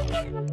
Thank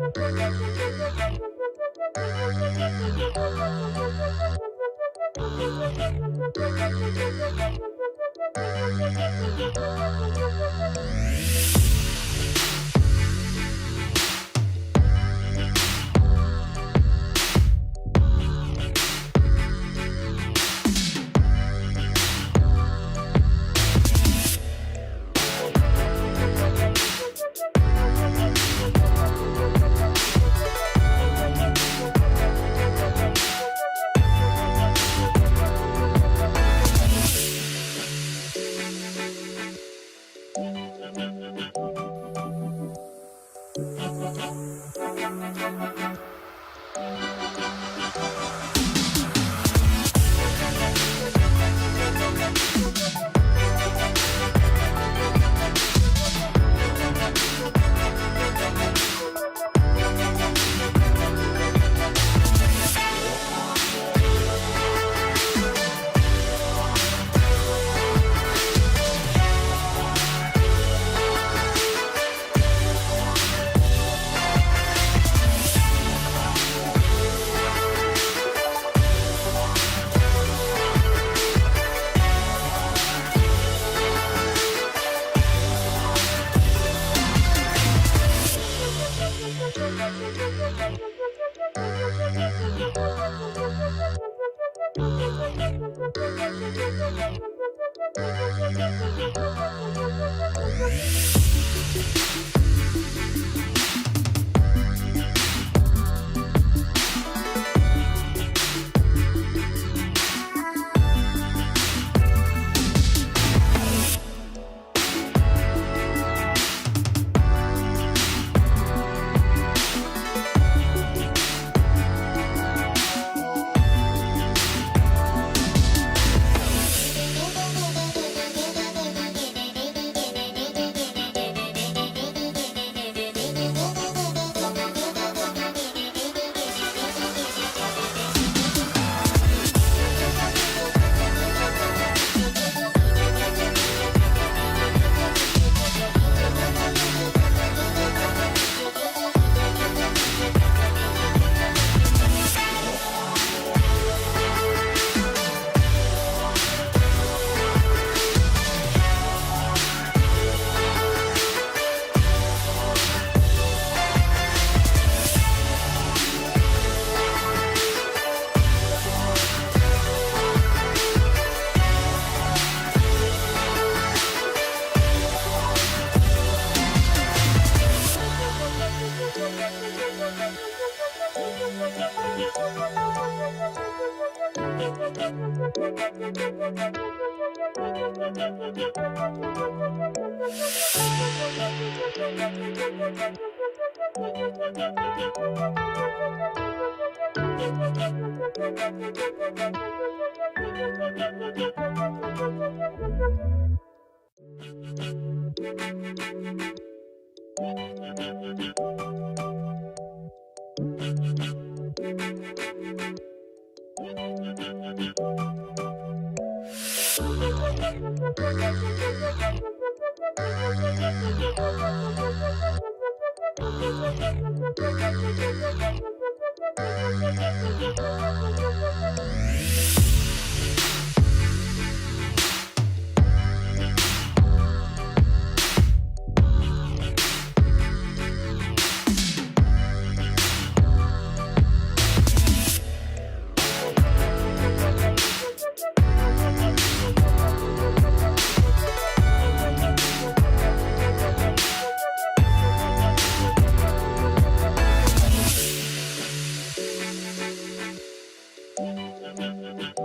you.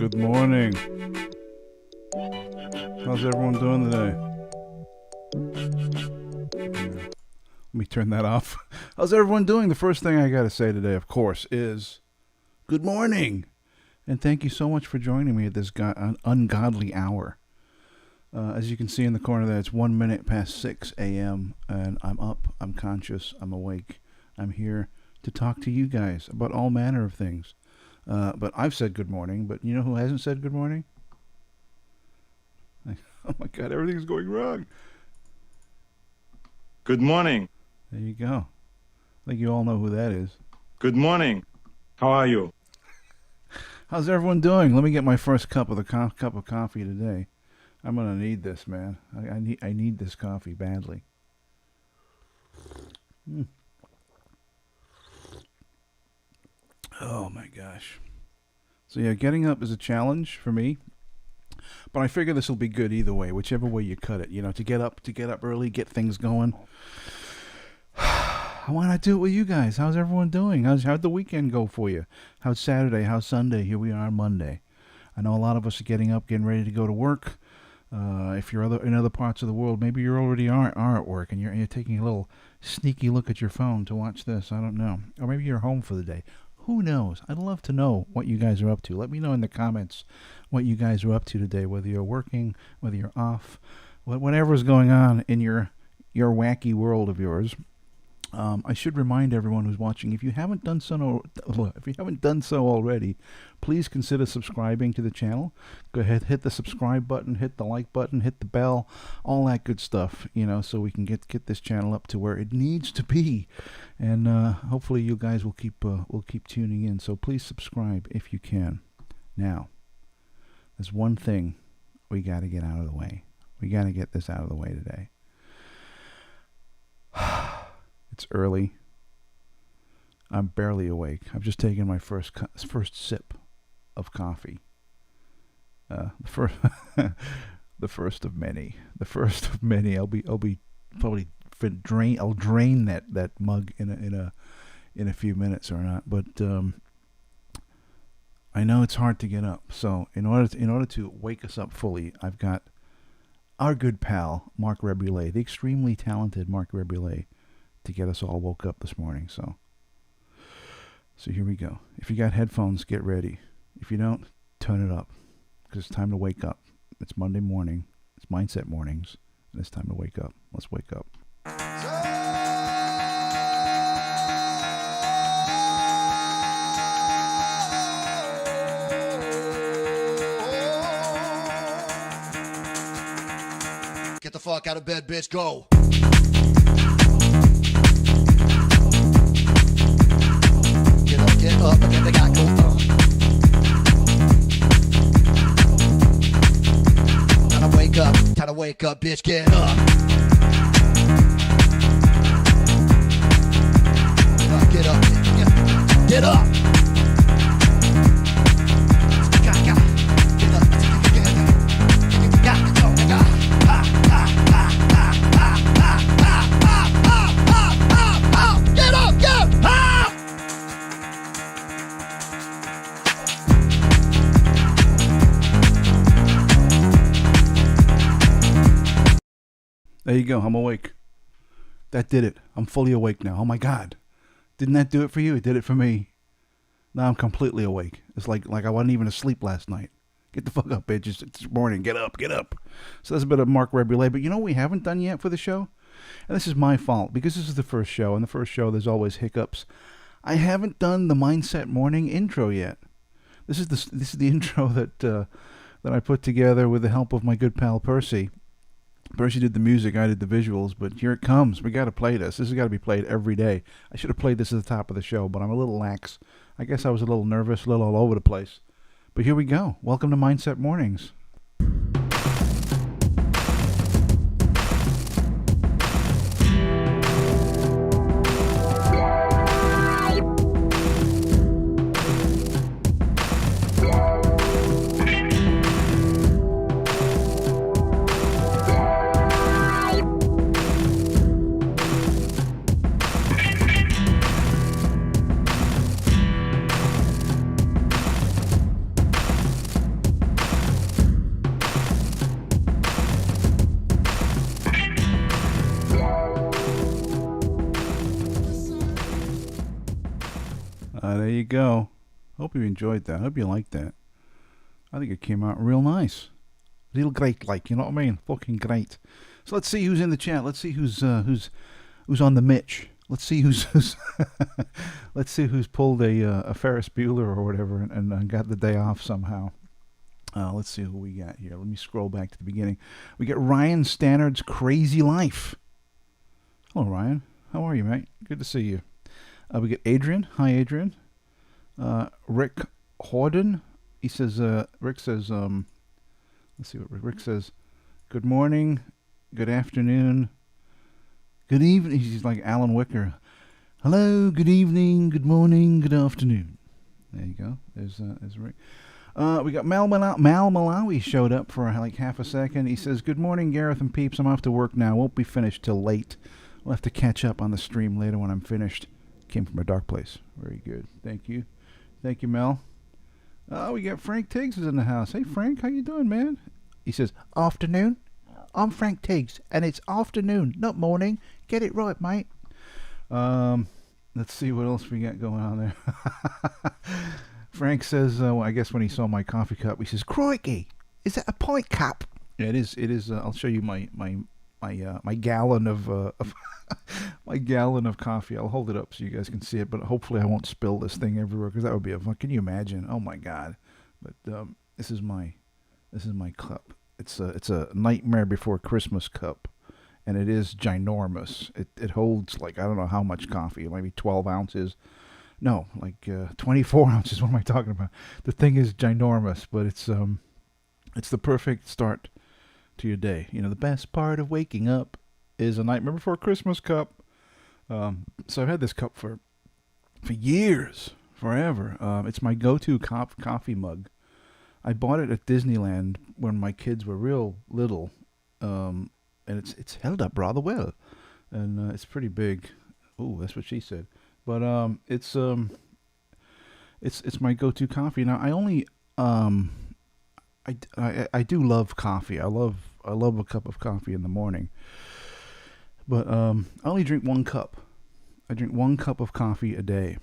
Good morning. How's everyone doing today? Let me turn that off. How's everyone doing? The first thing I got to say today, of course, is good morning. And thank you so much for joining me at this ungodly hour. As you can see in the corner there, it's 1 minute past 6 a.m. and I'm up, I'm conscious, I'm awake. I'm here to talk to you guys about all manner of things. But I've said good morning, but you know who hasn't said good morning? Oh my God, everything's going wrong. Good morning. There you go. I think you all know who that is. Good morning. How are you? How's everyone doing? Let me get my first cup of coffee today. I'm gonna need this, man. I need this coffee badly. Mm. Oh my gosh. So yeah, getting up is a challenge for me, but I figure this will be good either way, whichever way you cut it. You know, to get up early, get things going. Why not do it with you guys? How's everyone doing? How'd the weekend go for you? How's Saturday? How's Sunday? Here we are on Monday. I know a lot of us are getting up, getting ready to go to work. If you're in other parts of the world, maybe you already are at work and you're taking a little sneaky look at your phone to watch this. I don't know. Or maybe you're home for the day. Who knows? I'd love to know what you guys are up to. Let me know in the comments what you guys are up to today, whether you're working, whether you're off, whatever's going on in your wacky world of yours. I should remind everyone who's watching, if you haven't done so already, please consider subscribing to the channel. Go ahead, hit the subscribe button, hit the like button, hit the bell, all that good stuff, so we can get this channel up to where it needs to be. And hopefully you guys will keep tuning in. So please subscribe if you can. Now, there's one thing we got to get out of the way. We got to get this out of the way today. It's early. I'm barely awake. I've just taken my first sip of coffee. The first of many. The first of many. I'll be probably I'll drain that mug in a few minutes or not. But I know it's hard to get up. So in order to wake us up fully, I've got our good pal Mark Rebulet, the extremely talented Mark Rebulet, to get us all woke up this morning. So here we go. If you got headphones, get ready. If you don't, turn it up, because it's time to wake up. It's Monday morning. It's Mindset Mornings, and it's time to wake up. Let's wake up. Get the fuck out of bed, bitch. Go. Get up and then they got go Time to wake up, bitch, get up. Get up, get up. There you go. I'm awake. That did it. I'm fully awake now. Oh my God. Didn't that do it for you? It did it for me. Now I'm completely awake. It's like I wasn't even asleep last night. Get the fuck up, bitch. It's morning. Get up. So that's a bit of Mark Rebulet. But you know what we haven't done yet for the show? And this is my fault, because this is the first show. And the first show, there's always hiccups. I haven't done the Mindset Morning intro yet. This is the intro that I put together with the help of my good pal Percy. Percy did the music, I did the visuals, but here it comes. We got to play this. This has got to be played every day. I should have played this at the top of the show, but I'm a little lax. I guess I was a little nervous, a little all over the place. But here we go. Welcome to Mindset Mornings. There you go. Hope you enjoyed that. Hope you liked that. I think it came out real nice. Real great, like, you know what I mean? Fucking great. So let's see who's in the chat. Let's see who's on the Mitch. Let's see who's let's see who's pulled a Ferris Bueller or whatever and got the day off somehow. Let's see who we got here. Let me scroll back to the beginning. We got Ryan Stannard's Crazy Life. Hello, Ryan. How are you, mate? Good to see you. We get Adrian. Hi, Adrian. Rick Horden. He says, Rick says, let's see what Rick says. Good morning, good afternoon, good evening. He's like Alan Wicker. Hello, good evening, good morning, good afternoon. There you go. There's Rick. We got Mal Malawi showed up for like half a second. He says, good morning, Gareth and peeps. I'm off to work now. Won't be finished till late. We'll have to catch up on the stream later when I'm finished. Came from a dark place. Very good. Thank you. Thank you, Mel. We got Frank Tiggs is in the house. Hey, Frank, how you doing, man? He says, afternoon. I'm Frank Tiggs, and it's afternoon, not morning. Get it right, mate. Let's see what else we got going on there. Frank says, well, I guess when he saw my coffee cup, he says, crikey, is that a pint cup? Yeah, it is. It is. I'll show you my gallon of my gallon of coffee. I'll hold it up so you guys can see it, but hopefully I won't spill this thing everywhere because that would be a fun. Can you imagine? Oh my God! But this is my cup. It's a Nightmare Before Christmas cup, and it is ginormous. It holds like I don't know how much coffee, maybe 12 ounces. No, like 24 ounces. What am I talking about? The thing is ginormous, but it's the perfect start to your day. You know, the best part of waking up is a Nightmare Before Christmas cup. So I've had this cup for years, forever. It's my go-to coffee mug. I bought it at Disneyland when my kids were real little, and it's held up rather well, and it's pretty big. Ooh, that's what she said. But it's my go-to coffee. Now I only I do love coffee. I love a cup of coffee in the morning. But I only drink one cup. I drink 1 cup of coffee a day.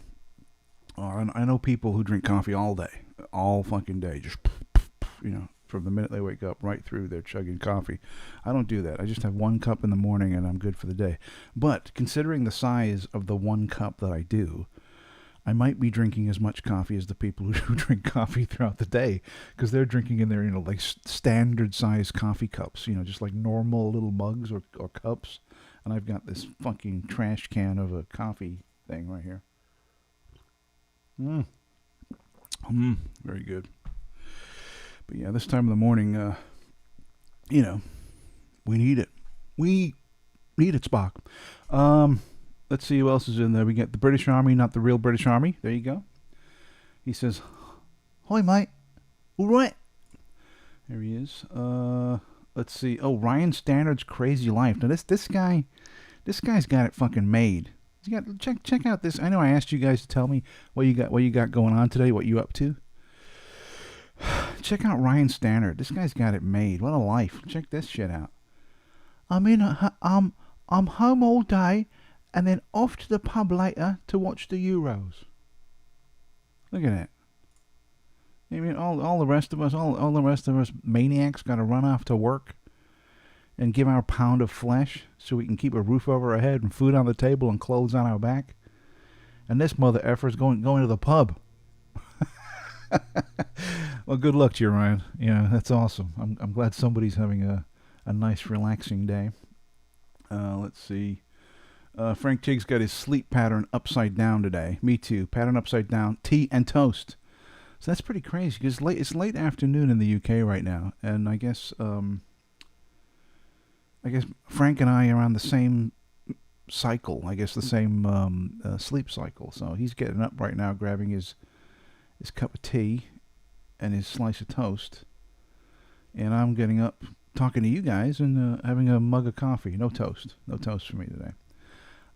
I know people who drink coffee all day, all fucking day, just from the minute they wake up right through they're chugging coffee. I don't do that. I just have 1 cup in the morning and I'm good for the day. But considering the size of the 1 cup that I do, I might be drinking as much coffee as the people who drink coffee throughout the day, because they're drinking in their, like standard size coffee cups, just like normal little mugs or cups. And I've got this fucking trash can of a coffee thing right here. Very good. But yeah, this time of the morning, we need it. We need it, Spock. Let's see who else is in there. We get the British Army, not the real British Army. There you go. He says, hi, mate. All right. There he is. Let's see. Oh, Ryan Stannard's Crazy Life. Now, this guy's got it fucking made. He's got, check out this. I know I asked you guys to tell me what you got going on today, what you up to. Check out Ryan Stannard. This guy's got it made. What a life. Check this shit out. I'm home all day and then off to the pub later to watch the Euros. Look at that. I mean, all the rest of us maniacs got to run off to work and give our pound of flesh so we can keep a roof over our head and food on the table and clothes on our back. And this mother effer's going to the pub. Well, good luck to you, Ryan. Yeah, that's awesome. I'm glad somebody's having a nice, relaxing day. Let's see. Frank Tiggs got his sleep pattern upside down today. Me too. Pattern upside down. Tea and toast. So that's pretty crazy because it's late afternoon in the UK right now, and I guess Frank and I are on the same cycle. I guess the same sleep cycle. So he's getting up right now, grabbing his cup of tea and his slice of toast, and I'm getting up, talking to you guys, and having a mug of coffee. No toast for me today.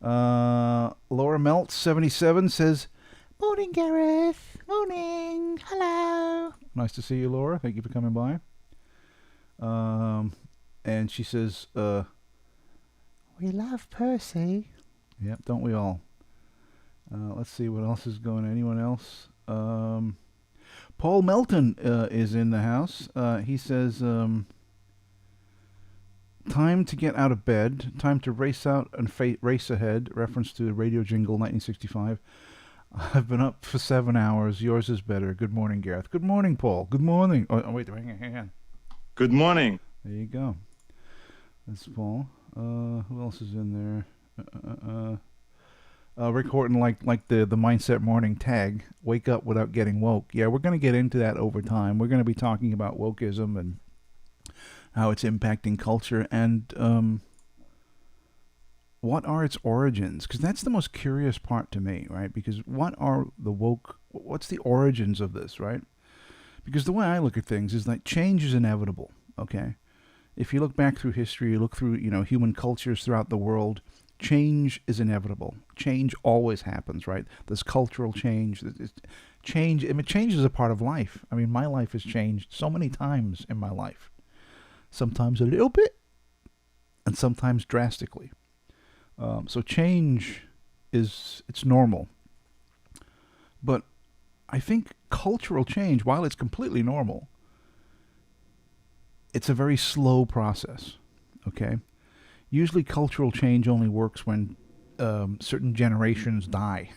Laura Meltz 77 says, "Morning, Gareth. Morning. Hello. Nice to see you, Laura. Thank you for coming by." And she says, "We love Percy." Yep, don't we all? Let's see what else is going on. Anyone else? Paul Melton is in the house. He says, Time to get out of bed. Time to race out and race ahead. Reference to the radio jingle 1965. I've been up for 7 hours. Yours is better. Good morning, Gareth. Good morning, Paul. Good morning. Wait, hang on. Good morning. There you go. That's Paul. Who else is in there? Rick Horton, like the Mindset Morning tag, wake up without getting woke. Yeah, we're going to get into that over time. We're going to be talking about wokeism and how it's impacting culture and what are its origins? Because that's the most curious part to me, right? Because what's the origins of this, right? Because the way I look at things is that change is inevitable, okay? If you look back through history, you look through, human cultures throughout the world, change is inevitable. Change always happens, right? There's cultural change. Change is a part of life. I mean, my life has changed so many times in my life. Sometimes a little bit, and sometimes drastically. So change it's normal. But I think cultural change, while it's completely normal, it's a very slow process, okay? Usually cultural change only works when certain generations die.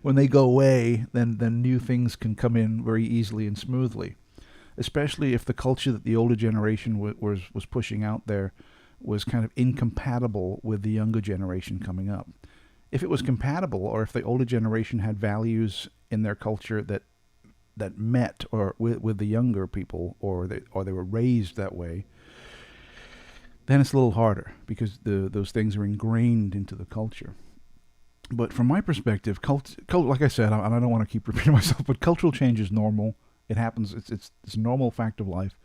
When they go away, then new things can come in very easily and smoothly, especially if the culture that the older generation was pushing out there was kind of incompatible with the younger generation coming up. If it was compatible, or if the older generation had values in their culture that met or with the younger people, or they were raised that way, then it's a little harder because those things are ingrained into the culture. But from my perspective, like I said, and I don't want to keep repeating myself, but cultural change is normal. It happens. It's a normal fact of life,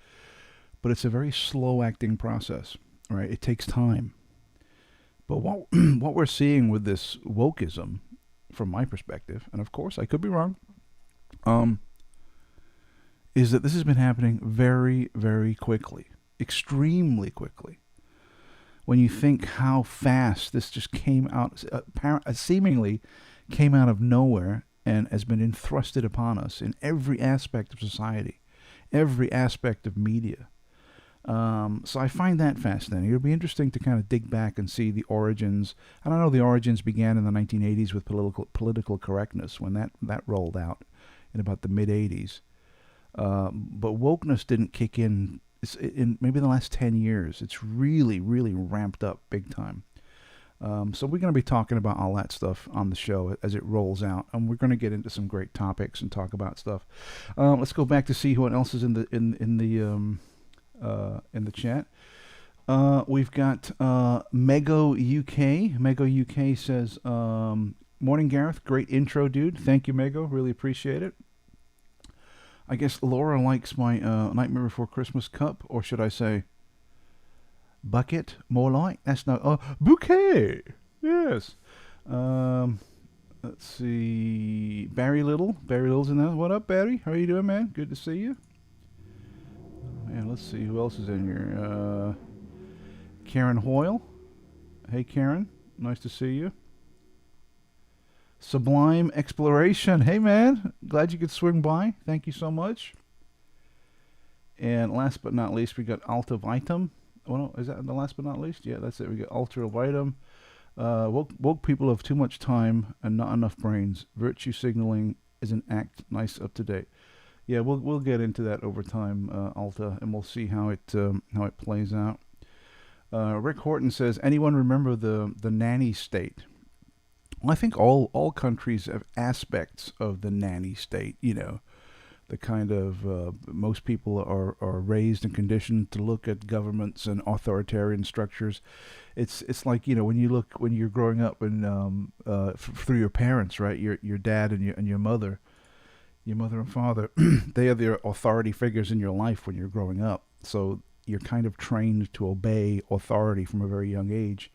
but it's a very slow acting process, right? It takes time. But what we're seeing with this wokeism, from my perspective, and of course I could be wrong, is that this has been happening very, very quickly, extremely quickly. When you think how fast this just came out, seemingly came out of nowhere and has been thrusted upon us in every aspect of society, every aspect of media. So I find that fascinating. It'll be interesting to kind of dig back and see the origins. And I know the origins began in the 1980s with political correctness, when that rolled out in about the mid-80s. But wokeness didn't kick in maybe the last 10 years. It's really, really ramped up big time. So we're going to be talking about all that stuff on the show as it rolls out, and we're going to get into some great topics and talk about stuff. Let's go back to see who else is in the chat. We've got Mego UK. Mego UK says, "Morning, Gareth. Great intro, dude. Thank you, Mego. Really appreciate it. I guess Laura likes my Nightmare Before Christmas cup, or should I say bucket? More like that's not bouquet. Yes. Let's see. Barry Little's in there. What up, Barry? How are you doing, man? Good to see you. Man, let's see who else is in here. Karen Hoyle. Hey, Karen. Nice to see you. Sublime Exploration. Hey, man. Glad you could swing by. Thank you so much. And last but not least, we got Alta Vitam. Oh, no, is that the last but not least? Yeah, that's it. We got Ultra Vitam. Woke people have too much time and not enough brains. Virtue signaling is an act. Nice, up to date. Yeah, we'll get into that over time, Alta, and we'll see how it plays out. Rick Horton says, anyone remember the nanny state? Well, I think all countries have aspects of the nanny state. The kind of most people are raised and conditioned to look at governments and authoritarian structures. It's like when you're growing up and through your parents, right? Your dad and your mother. Your mother and father, they are the authority figures in your life when you're growing up. So you're kind of trained to obey authority from a very young age.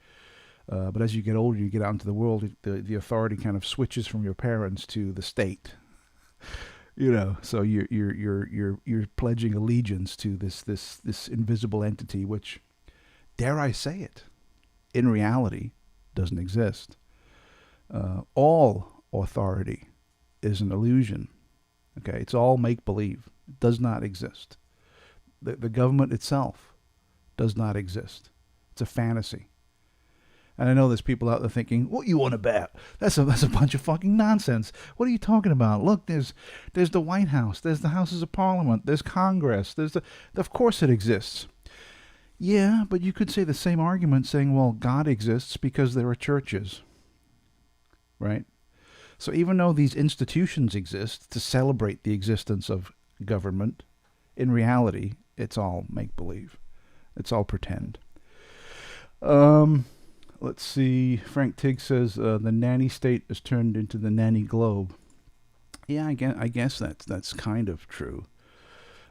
But as you get older, you get out into the world, the authority kind of switches from your parents to the state. So you're pledging allegiance to this invisible entity, which, dare I say it, in reality doesn't exist. All authority is an illusion. Okay, it's all make-believe. It does not exist. The government itself does not exist. It's a fantasy. And I know there's people out there thinking, "What you on about? That's a bunch of fucking nonsense. What are you talking about? Look, there's the White House, there's the Houses of Parliament, there's Congress, of course it exists." Yeah, but you could say the same argument saying, well, God exists because there are churches, right? So even though these institutions exist to celebrate the existence of government, in reality, it's all make-believe. It's all pretend. Let's see. Frank Tigg says the nanny state is turned into the nanny globe. Yeah, I guess that's kind of true.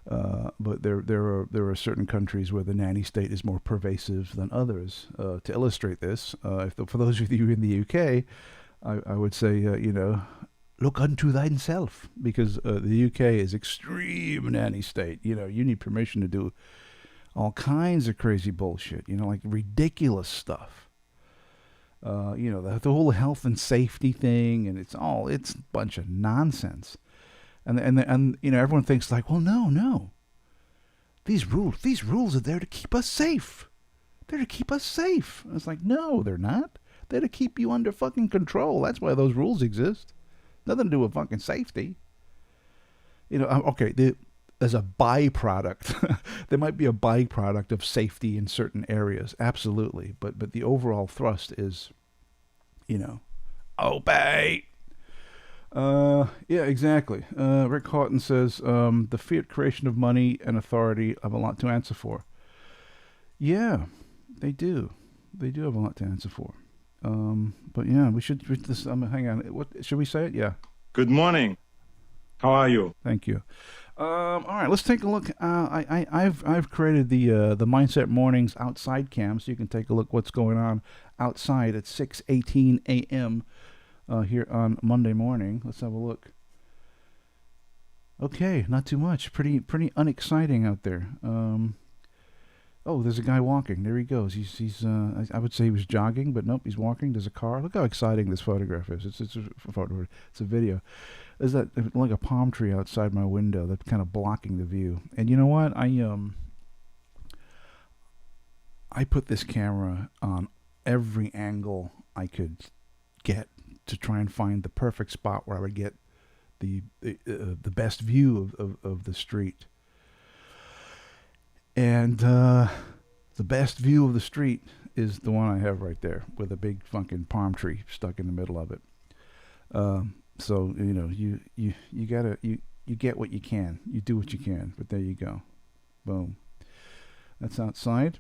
But there are certain countries where the nanny state is more pervasive than others. To illustrate this, for those of you in the UK, I would say look unto thyself, because the UK is extreme nanny state. You need permission to do all kinds of crazy bullshit. Like ridiculous stuff. The whole health and safety thing, and it's a bunch of nonsense. And everyone thinks like, well, no. These rules are there to keep us safe. They're to keep us safe. And it's like, no, they're not. They're to keep you under fucking control. That's why those rules exist. Nothing to do with fucking safety. Okay, there's a byproduct. There might be a byproduct of safety in certain areas, absolutely. But the overall thrust is, obey. Yeah, exactly. Rick Houghton says the fiat creation of money and authority have a lot to answer for. Yeah, they do. They do have a lot to answer for. But yeah, we should. Hang on. What should we say it? Yeah. Good morning. How are you? Thank you. All right, let's take a look. I've created the Mindset Mornings outside cam, so you can take a look what's going on outside at 6:18 a.m. Here on Monday morning. Let's have a look. Okay, not too much. Pretty unexciting out there. Oh, there's a guy walking. There he goes. He's I would say he was jogging, but nope, he's walking. There's a car. Look how exciting this photograph is. It's a photo. It's a video. There's like a palm tree outside my window that's kind of blocking the view. And you know what? I put this camera on every angle I could get to try and find the perfect spot where I would get the best view of the street. And the best view of the street is the one I have right there, with a big fucking palm tree stuck in the middle of it. So you get what you can, you do what you can. But there you go, boom. That's outside.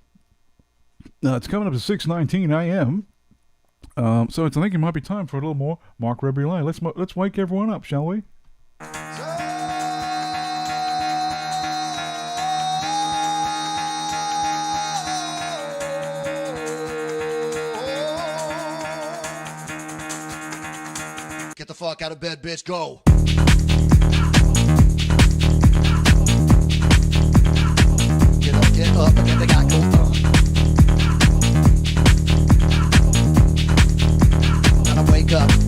It's coming up to 6:19 a.m. So I think it might be time for a little more Mark Rebrulé. Let's wake everyone up, shall we? Get the fuck out of bed, bitch, go. Get up, and they got go.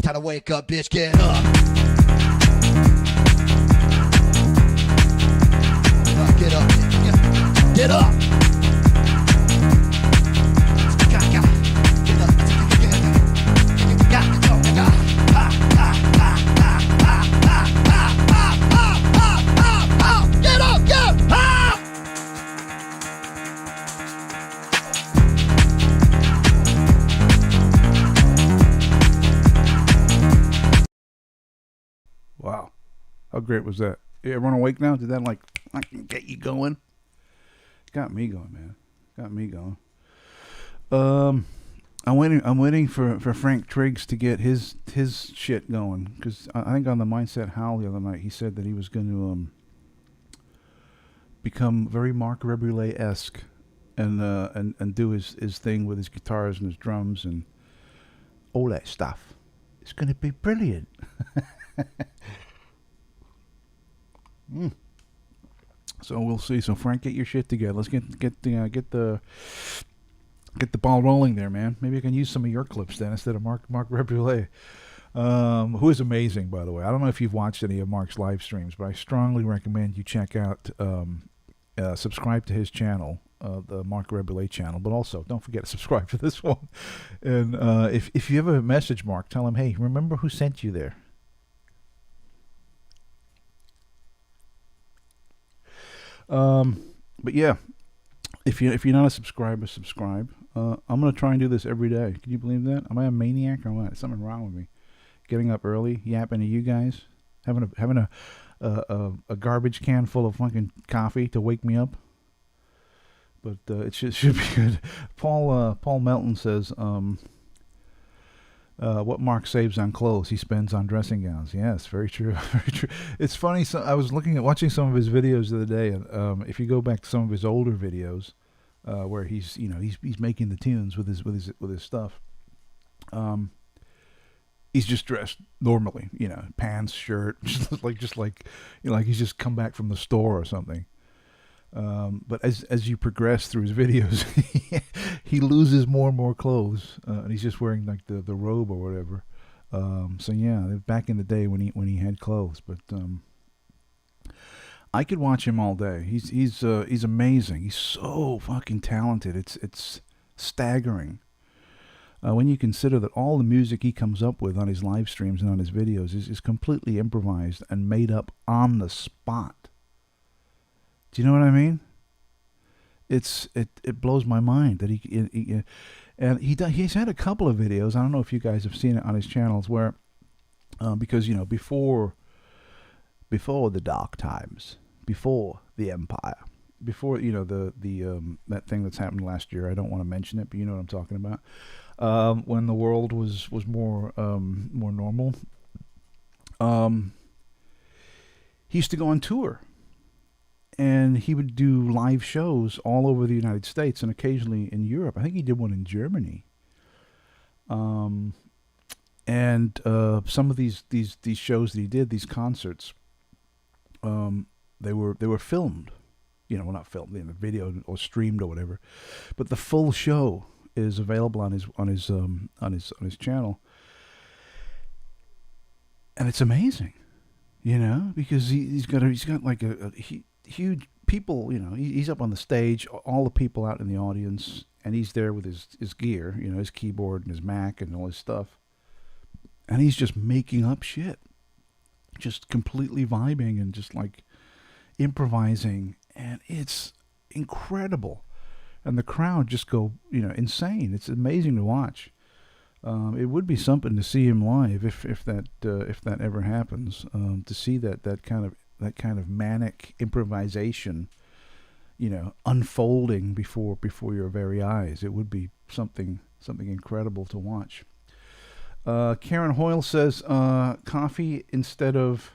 Time to wake up, bitch, get up. Get up, get up. Wow. How great was that? Everyone awake now? Did that like get you going? Got me going, man. Got me going. I'm waiting for Frank Triggs to get his shit going, because I think on the Mindset Howl the other night he said that he was going to become very Mark Rebrulé-esque and do his thing with his guitars and his drums and all that stuff. It's going to be brilliant. So we'll see. So Frank, get your shit together. Let's get the ball rolling there, man. Maybe I can use some of your clips then instead of Mark Rebrulé, who is amazing, by the way. I don't know if you've watched any of Mark's live streams, but I strongly recommend you check out, subscribe to his channel, the Mark Rebelay channel, but also don't forget to subscribe to this one. And if you have a message, Mark, tell him, hey, remember who sent you there. But yeah, if you're not a subscriber, subscribe. I'm gonna try and do this every day. Can you believe that? Am I a maniac or what? Is something wrong with me? Getting up early, yapping to you guys, having a garbage can full of fucking coffee to wake me up. But it should be good. Paul Melton says, what Mark saves on clothes, he spends on dressing gowns. Yes, very true, very true. It's funny. So I was watching some of his videos the other day, and if you go back to some of his older videos, where he's making the tunes with his stuff, he's just dressed normally, pants, shirt, just like he's just come back from the store or something. But as you progress through his videos, he loses more and more clothes, and he's just wearing like the robe or whatever. So yeah, back in the day when he had clothes, but I could watch him all day. He's amazing. He's so fucking talented. It's staggering. When you consider that all the music he comes up with on his live streams and on his videos is completely improvised and made up on the spot. Do you know what I mean? It blows my mind that he's had a couple of videos. I don't know if you guys have seen it on his channels where, because before the dark times, before the empire, before the that thing that's happened last year. I don't want to mention it, but you know what I'm talking about. When the world was more normal, he used to go on tour. And he would do live shows all over the United States and occasionally in Europe. I think he did one in Germany. And some of these shows that he did, these concerts, they were filmed. Well, not filmed, video or streamed or whatever. But the full show is available on his channel, and it's amazing. Because he's got like a huge people, he's up on the stage, all the people out in the audience, and he's there with his gear, his keyboard and his Mac and all his stuff. And he's just making up shit. Just completely vibing and just like improvising. And it's incredible. And the crowd just go, insane. It's amazing to watch. It would be something to see him live if that ever happens. To see that kind of manic improvisation, unfolding before your very eyes. It would be something incredible to watch. Karen Hoyle says coffee instead of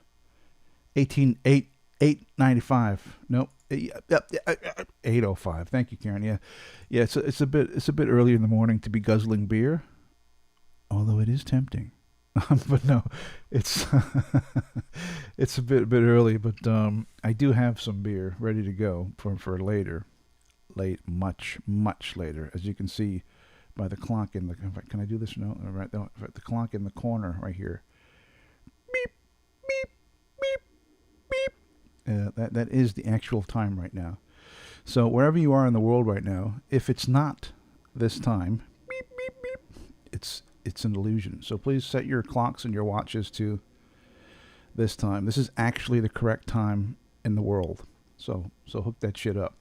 8.95. Nope. 8:05. Thank you, Karen. Yeah. It's a bit early in the morning to be guzzling beer, although it is tempting. But no, it's it's a bit early. But I do have some beer ready to go for later, much later, as you can see by the clock in the. Can I do this? No, right. The clock in the corner right here. Beep, beep, beep, beep. That is the actual time right now. So wherever you are in the world right now, if it's not this time, beep, beep, beep, it's an illusion. So please set your clocks and your watches to this time. This is actually the correct time in the world. So hook that shit up.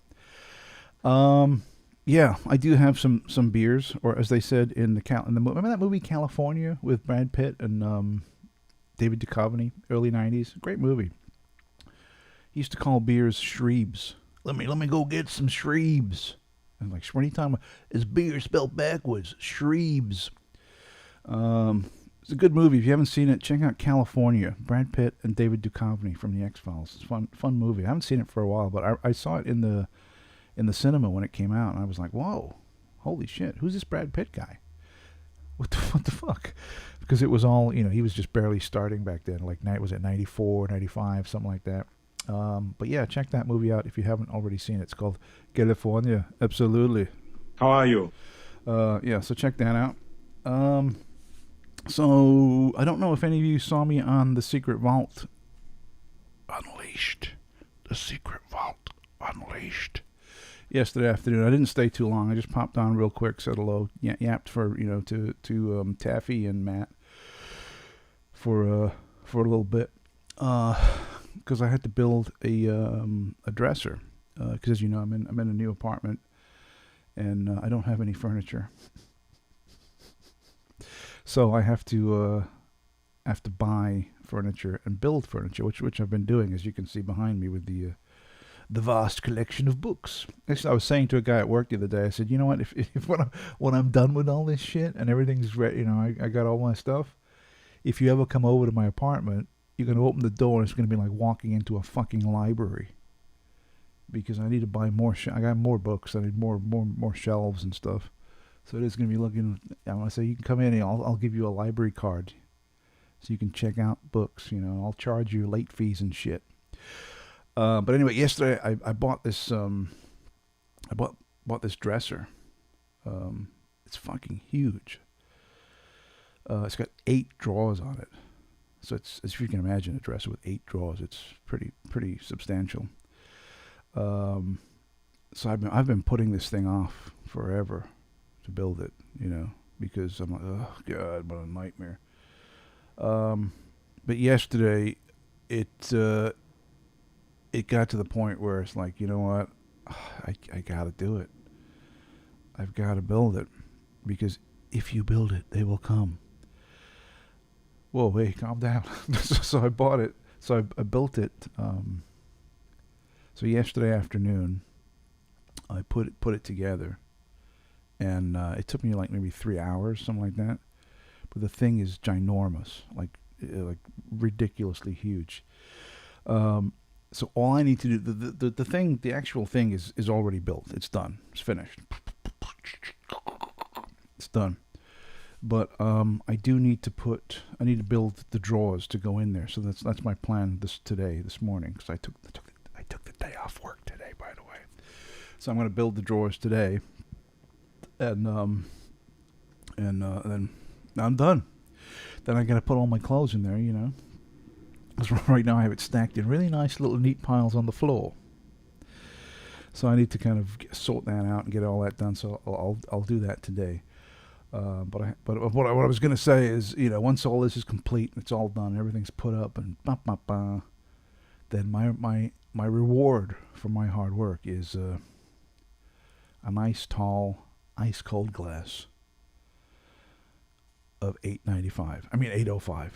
Yeah, I do have some beers, or as they said in the remember that movie California with Brad Pitt and David Duchovny, early 90s? Great movie. He used to call beers Shreebs. Let me go get some Shreebs. And like, what are you talking about? Is beer spelled backwards? Shreebs. It's a good movie. If you haven't seen it, check out California. Brad Pitt and David Duchovny from The X-Files. It's a fun movie. I haven't seen it for a while, but I saw it in the cinema when it came out, and I was like, whoa, holy shit, who's this Brad Pitt guy? What the fuck? Because it was all, he was just barely starting back then. Like, was it 94, 95, something like that. But yeah, check that movie out if you haven't already seen it. It's called California. Absolutely. How are you? Yeah, so check that out. So I don't know if any of you saw me on The Secret Vault Unleashed. The Secret Vault Unleashed. yesterday afternoon. I didn't stay too long. I just popped on real quick, said hello, yapped for to Taffy and Matt for a little bit, because I had to build a dresser. Because as you know, I'm in a new apartment, and I don't have any furniture, so I have to buy furniture and build furniture, which I've been doing, as you can see behind me with the vast collection of books. Actually, I was saying to a guy at work the other day, I said, you know what, if when I'm done with all this shit and everything's ready, I got all my stuff, if you ever come over to my apartment, you're going to open the door and it's going to be like walking into a fucking library. Because I need to buy more. I got more books. I need more shelves and stuff. So it is going to be looking. I want to say you can come in and I'll give you a library card, so you can check out books. I'll charge you late fees and shit. But anyway, yesterday I bought this. I bought this dresser. It's fucking huge. It's got 8 drawers on it. So it's, as you can imagine, a dresser with 8 drawers. It's pretty substantial. So I've been putting this thing off forever to build it, because I'm like, oh God, what a nightmare. But yesterday, it got to the point where it's like, you know what, I gotta do it. I've got to build it, because if you build it, they will come. Whoa, hey, calm down. So I bought it. So I built it. So yesterday afternoon, I put it together, and it took me like maybe 3 hours, something like that. But the thing is ginormous, like ridiculously huge. So all I need to do, the actual thing is already built. It's done. It's finished. It's done. But I need to build the drawers to go in there. So that's my plan this morning, because I took the day off work today, by the way. So I'm going to build the drawers today, and then I'm done. Then I got to put all my clothes in there, Because right now I have it stacked in really nice little neat piles on the floor. So I need to kind of sort that out and get all that done. So I'll do that today. But what I was going to say is, once all this is complete, it's all done, everything's put up, and then my reward for my hard work is a nice tall ice cold glass of $8.05.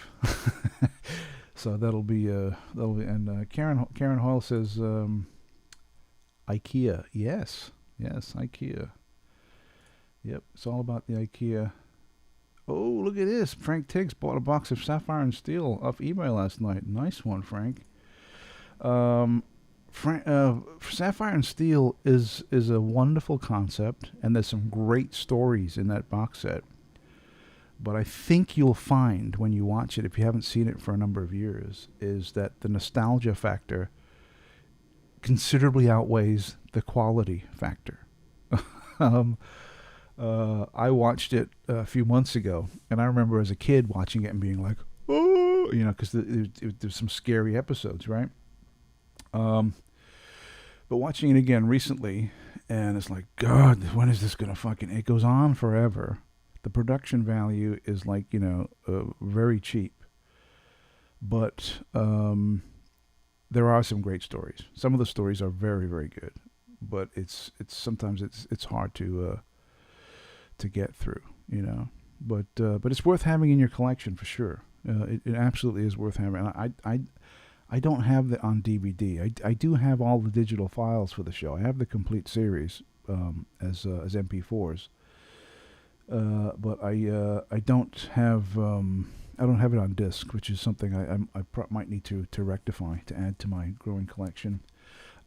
So that'll be and Karen Hoyle says IKEA. Yes, IKEA. Yep, it's all about the IKEA. Oh, look at this. Frank Tiggs bought a box of Sapphire and Steel off eBay last night. Nice one, Frank. Sapphire and Steel is a wonderful concept, and there's some great stories in that box set. But I think you'll find when you watch it, if you haven't seen it for a number of years, is that the nostalgia factor considerably outweighs the quality factor. I watched it a few months ago, and I remember as a kid watching it and being like, oh, because there's some scary episodes, right? But watching it again recently, and it's like, God, when is this going to it goes on forever. The production value is like, very cheap. But there are some great stories. Some of the stories are very, very good. But it's sometimes it's hard to get through, But it's worth having in your collection for sure. It absolutely is worth having. I don't have it on DVD. I do have all the digital files for the show. I have the complete series as MP4s. But I don't have it on disc, which is something I might need to rectify to add to my growing collection.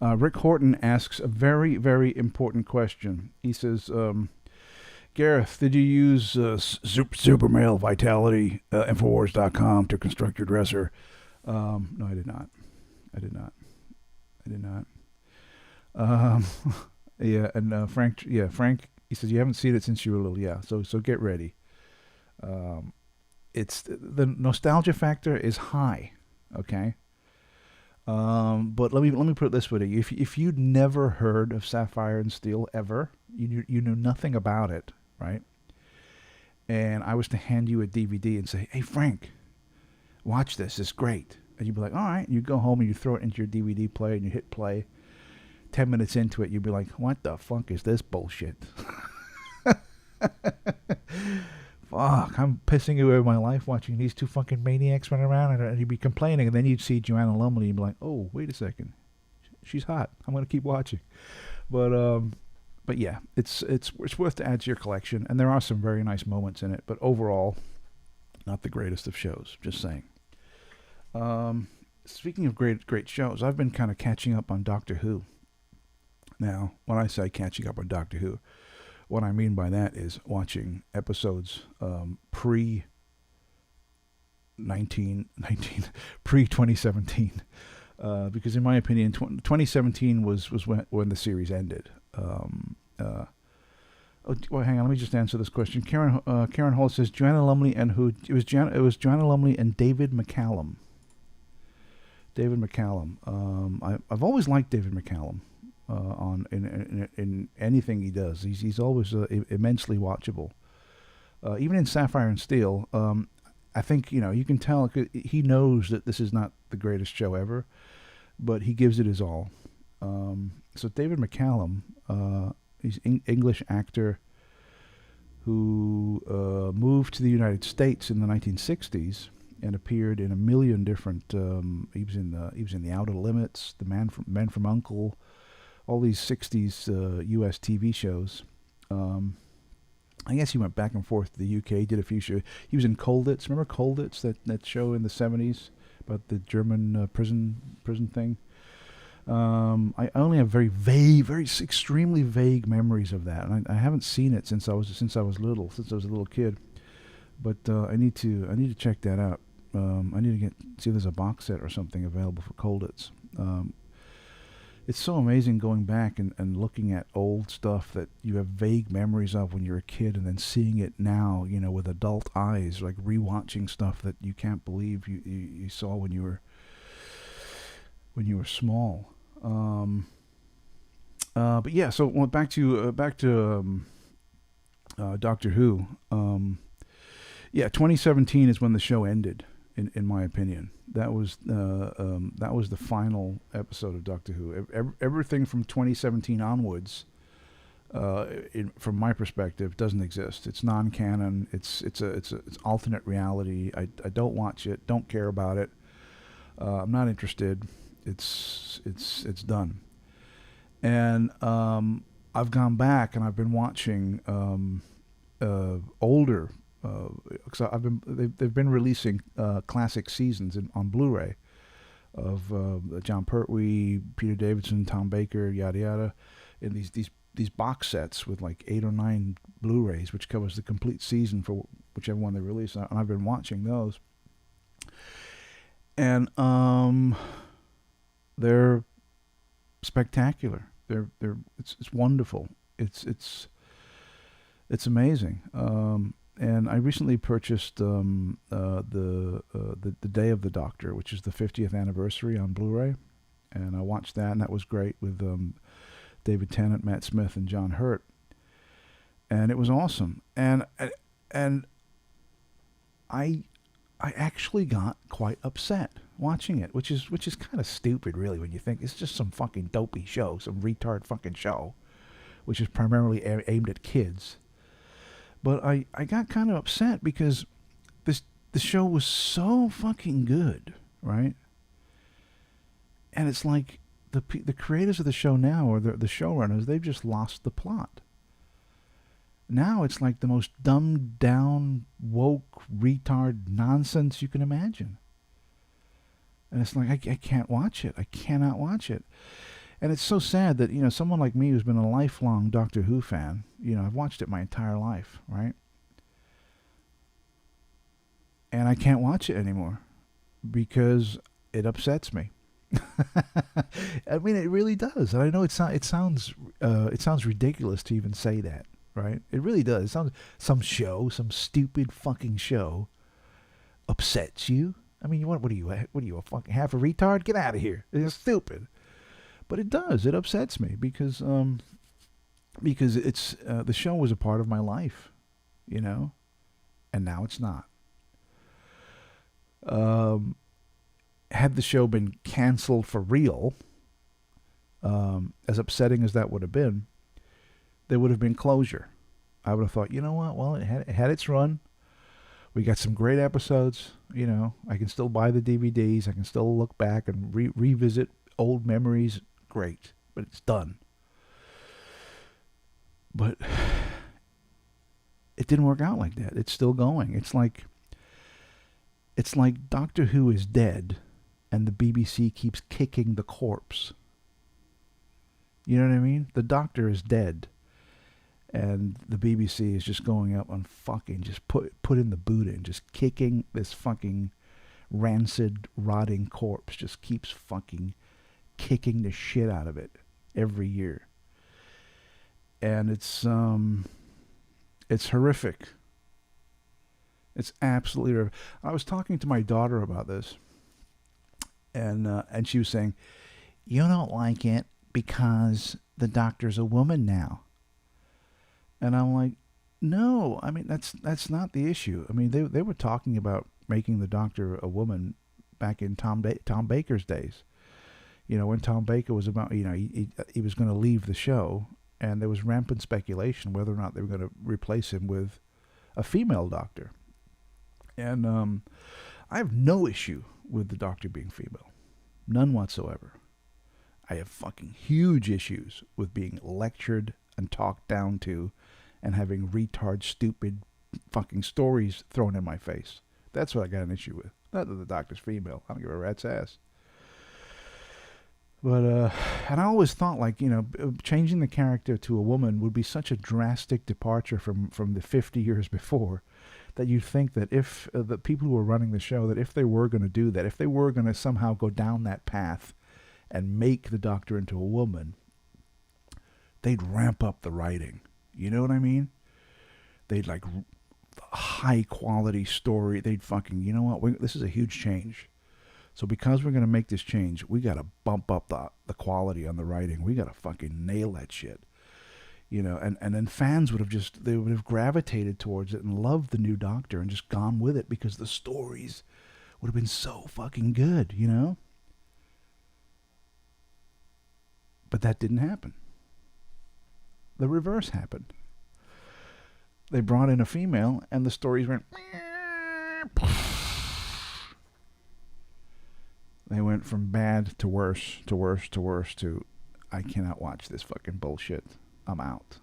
Rick Horton asks a very, very important question. He says, Gareth, did you use Super Male Vitality Infowars.com to construct your dresser? No, I did not. Yeah, and Frank, he says you haven't seen it since you were little. Yeah, so get ready. It's the nostalgia factor is high, okay? But let me put it this way to you: if you'd never heard of Sapphire and Steel ever, you knew nothing about it, right? And I was to hand you a DVD and say, "Hey Frank, watch this. It's great." And you'd be like, "All right." And you go home and you throw it into your DVD player and you hit play. 10 minutes into it, you'd be like, "What the fuck is this bullshit?" Fuck, I'm pissing away my life watching these two fucking maniacs run around, and you'd be complaining, and then you'd see Joanna Lumley, and you'd be like, "Oh, wait a second, she's hot. I'm gonna keep watching." But yeah, it's worth to add to your collection, and there are some very nice moments in it, but overall, not the greatest of shows. Just saying. Speaking of great shows, I've been kind of catching up on Doctor Who. Now, when I say catching up on Doctor Who, what I mean by that is watching episodes pre 2017, because in my opinion, 2017 was when the series ended. Well, hang on, let me just answer this question. Karen Hall says Joanna Lumley and who? It was Joanna Lumley and David McCallum. David McCallum. I've always liked David McCallum. In anything he does, he's always immensely watchable. Even in Sapphire and Steel, I think you can tell he knows that this is not the greatest show ever, but he gives it his all. So David McCallum, he's an English actor who moved to the United States in the 1960s and appeared in a million different. He was in the Outer Limits, the Man from U.N.C.L.E., all these 60s U.S. TV shows. I guess he went back and forth to the UK, did a few shows. He was in Colditz. Remember Colditz, that show in the 70s about the German prison thing? I only have very extremely vague memories of that, and I haven't seen it since I was a little kid. But I need to check that out. I need to see if there's a box set or something available for Colditz. It's so amazing going back and looking at old stuff that you have vague memories of when you're a kid, and then seeing it now, with adult eyes, like rewatching stuff that you can't believe you saw when you were small. But yeah, so back to Doctor Who. Yeah, 2017 is when the show ended. In my opinion, that was the final episode of Doctor Who. Everything from 2017 onwards, from my perspective, doesn't exist. It's non-canon. It's alternate reality. I don't watch it. Don't care about it. I'm not interested. It's done. And I've gone back and I've been watching older. Because they've been releasing classic seasons on Blu-ray of John Pertwee, Peter Davidson, Tom Baker, yada yada, in these box sets with like 8 or 9 Blu-rays, which covers the complete season for whichever one they release. And I've been watching those, and they're spectacular. It's wonderful. It's amazing. And I recently purchased the Day of the Doctor, which is the 50th anniversary on Blu-ray, and I watched that, and that was great with David Tennant, Matt Smith, and John Hurt, and it was awesome. And I actually got quite upset watching it, which is kind of stupid, really, when you think it's just some fucking dopey show, some retard fucking show, which is primarily aimed at kids. But I got kind of upset because the show was so fucking good, right? And it's like the creators of the show now, or the showrunners, they've just lost the plot. Now it's like the most dumbed down, woke, retard nonsense you can imagine. And it's like, I can't watch it. I cannot watch it. And it's so sad that, someone like me who's been a lifelong Doctor Who fan, I've watched it my entire life, right? And I can't watch it anymore because it upsets me. I mean, it really does. And I know it sounds ridiculous to even say that, right? It really does. It sounds some stupid fucking show upsets you. I mean, what are you? What are you, a fucking half a retard? Get out of here! It's stupid. But it does. It upsets me because it's the show was a part of my life, you know, and now it's not. Um, had the show been canceled for real, as upsetting as that would have been, there would have been closure. I would have thought, you know what? Well, it had its run. We got some great episodes. You know, I can still buy the DVDs. I can still look back and revisit old memories. Great, but it's done. But it didn't work out like that. It's still going. It's like Doctor Who is dead, and the BBC keeps kicking the corpse. You know what I mean? The Doctor is dead, and the BBC is just going up and fucking just putting the boot in, just kicking this fucking rancid, rotting corpse. Just keeps fucking kicking the shit out of it every year, and it's horrific. It's absolutely horrific. I was talking to my daughter about this, and she was saying, "You don't like it because the Doctor's a woman now." And I'm like, no, I mean, that's not the issue. I mean, they were talking about making the Doctor a woman back in Tom Baker's days. You know, when Tom Baker was about, you know, he was going to leave the show, and there was rampant speculation whether or not they were going to replace him with a female Doctor. And I have no issue with the Doctor being female. None whatsoever. I have fucking huge issues with being lectured and talked down to and having retard, stupid fucking stories thrown in my face. That's what I got an issue with. Not that the Doctor's female. I don't give a rat's ass. But, and I always thought, like, you know, changing the character to a woman would be such a drastic departure from the 50 years before, that you'd think that if the people who were running the show, that if they were going to do that, if they were going to somehow go down that path and make the Doctor into a woman, they'd ramp up the writing. You know what I mean? They'd like high quality story. They'd fucking, you know what? This is a huge change. So because we're going to make this change, we got to bump up the quality on the writing. We got to fucking nail that shit. You know, and then fans would have gravitated towards it and loved the new Doctor and just gone with it because the stories would have been so fucking good, you know? But that didn't happen. The reverse happened. They brought in a female, and the stories went. They went from bad to worse to worse to worse to, I cannot watch this fucking bullshit. I'm out.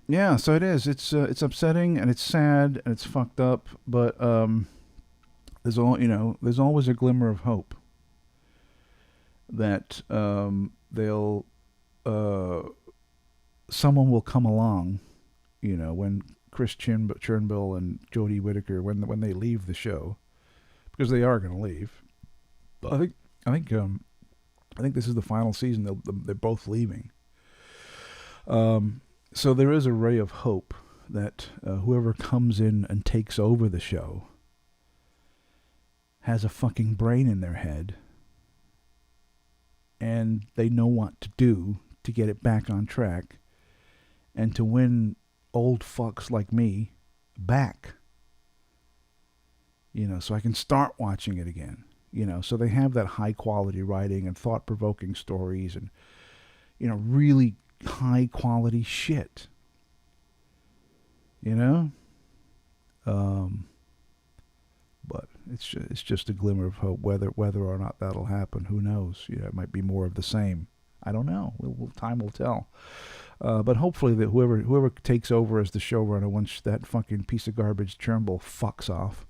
Yeah, so it is. It's upsetting and it's sad and it's fucked up, but there's always a glimmer of hope that someone will come along, you know, when Chris Chernbill and Jodie Whittaker, when they leave the show, because they are going to leave. I think this is the final season. They're both leaving. So there is a ray of hope that whoever comes in and takes over the show has a fucking brain in their head, and they know what to do to get it back on track and to win old fucks like me back. You know, so I can start watching it again. You know, so they have that high quality writing and thought provoking stories and, you know, really high quality shit. You know? But it's just a glimmer of hope. Whether or not that'll happen, who knows? You know, it might be more of the same. I don't know. Time will tell. But hopefully that whoever takes over as the showrunner once that fucking piece of garbage Turnbull fucks off,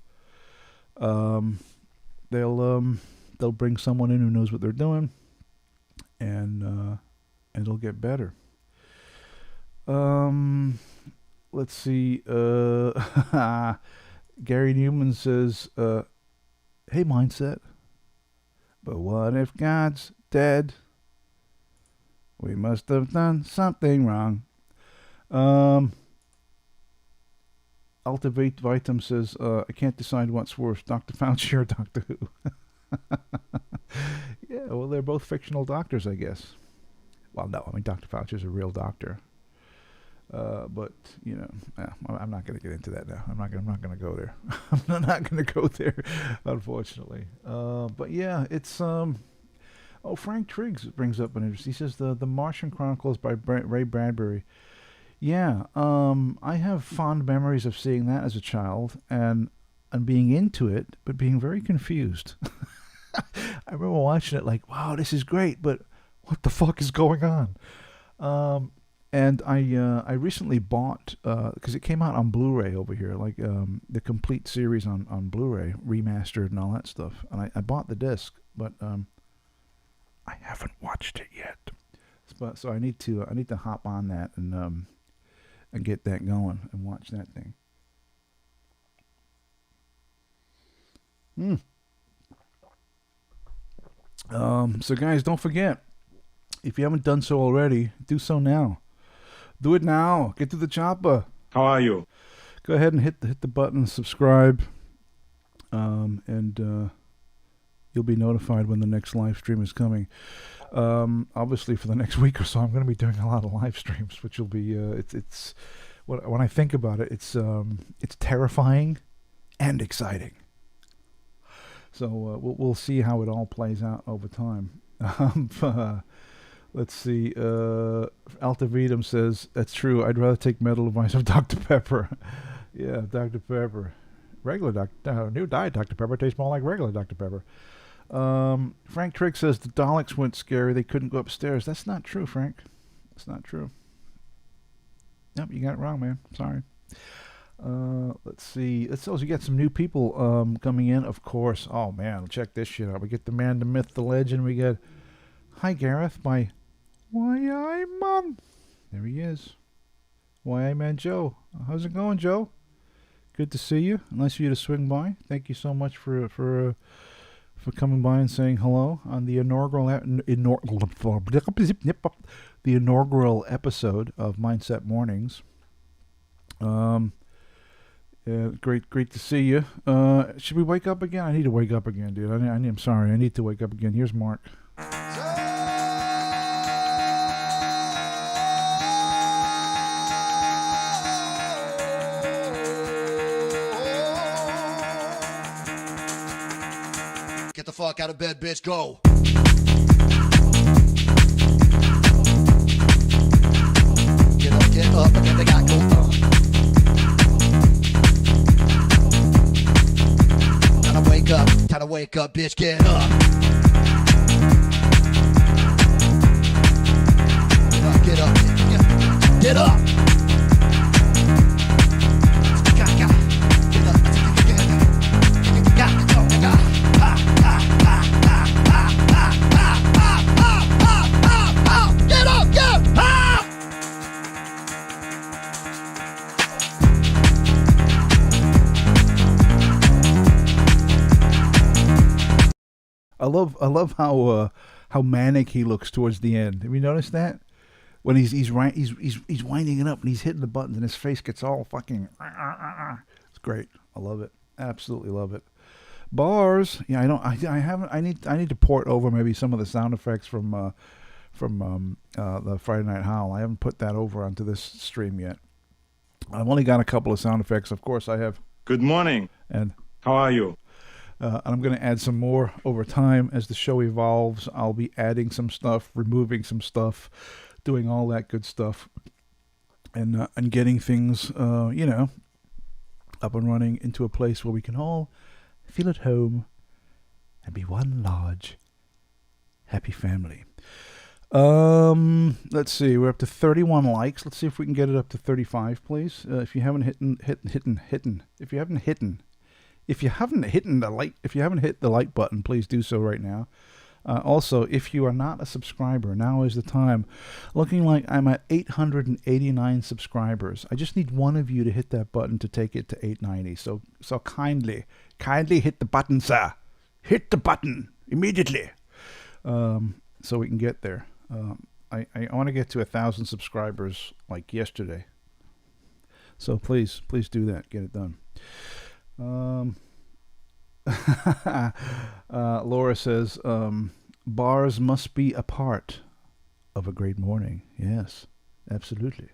they'll bring someone in who knows what they're doing, and it'll get better. Let's see. Gary Newman says, "Hey, mindset. But what if God's dead? We must have done something wrong." Ultimate Vitum says, I can't decide what's worse, Dr. Fauci or Doctor Who. Yeah, well, they're both fictional doctors, I guess. Well, no, I mean, Dr. Fauci's a real doctor. But, I'm not going to get into that now. I'm not going to go there. I'm not going to go there, unfortunately. But yeah, it's, Frank Triggs brings up an interest. He says the Martian Chronicles by Ray Bradbury. Yeah, I have fond memories of seeing that as a child and being into it, but being very confused. I remember watching it like, wow, this is great, but what the fuck is going on? And I recently bought, because it came out on Blu-ray over here, like the complete series on Blu-ray, remastered and all that stuff. And I bought the disc, but I haven't watched it yet. So I need to hop on that and get that going and watch that thing. So guys, don't forget, if you haven't done so already, do so now. Do it now. Get to the chopper. How are you? Go ahead and hit the button, subscribe, and you'll be notified when the next live stream is coming. Obviously, for the next week or so, I'm going to be doing a lot of live streams, which will be it's when I think about it, it's terrifying and exciting. So we'll see how it all plays out over time. Let's see. Altavidum says, that's true. I'd rather take medical advice of Dr. Pepper. Yeah, Dr. Pepper. Regular new diet Dr. Pepper tastes more like regular Dr. Pepper. Frank Trigg says the Daleks weren't scary. They couldn't go upstairs. That's not true, Frank. That's not true. Yep, you got it wrong, man. Sorry. Let's see. Let's also get some new people coming in, of course. Oh, man, check this shit out. We get the man, the myth, the legend. We get Hi, Gareth by Why Man. There he is. Why Man Joe. How's it going, Joe? Good to see you. Nice for you to swing by. Thank you so much for coming by and saying hello on the inaugural episode of Mindset Mornings. Great to see you. Should we wake up again? I need to wake up again, dude. I'm sorry. I need to wake up again. Here's Mark. Get the fuck out of bed, bitch, go. Get up, and they got go on. Time to wake up, bitch, get up. Get up, get up. I love how manic he looks towards the end. Have you noticed that? When he's winding it up and he's hitting the buttons and his face gets all fucking. It's great. I love it. Absolutely love it. Bars. Yeah, I haven't. I need to port over maybe some of the sound effects from the Friday Night Howl. I haven't put that over onto this stream yet. I've only got a couple of sound effects. Of course, I have. Good morning. And how are you? I'm going to add some more over time as the show evolves. I'll be adding some stuff, removing some stuff, doing all that good stuff, and getting things, up and running into a place where we can all feel at home and be one large, happy family. Let's see. We're up to 31 likes. Let's see if we can get it up to 35, please. If you haven't hit the like button, please do so right now. Also, if you are not a subscriber, now is the time. Looking like I'm at 889 subscribers. I just need one of you to hit that button to take it to 890. So kindly hit the button, sir. Hit the button immediately, so we can get there. I want to get to 1,000 subscribers like yesterday. So please do that. Get it done. Laura says, bars must be a part of a great morning. Yes, absolutely.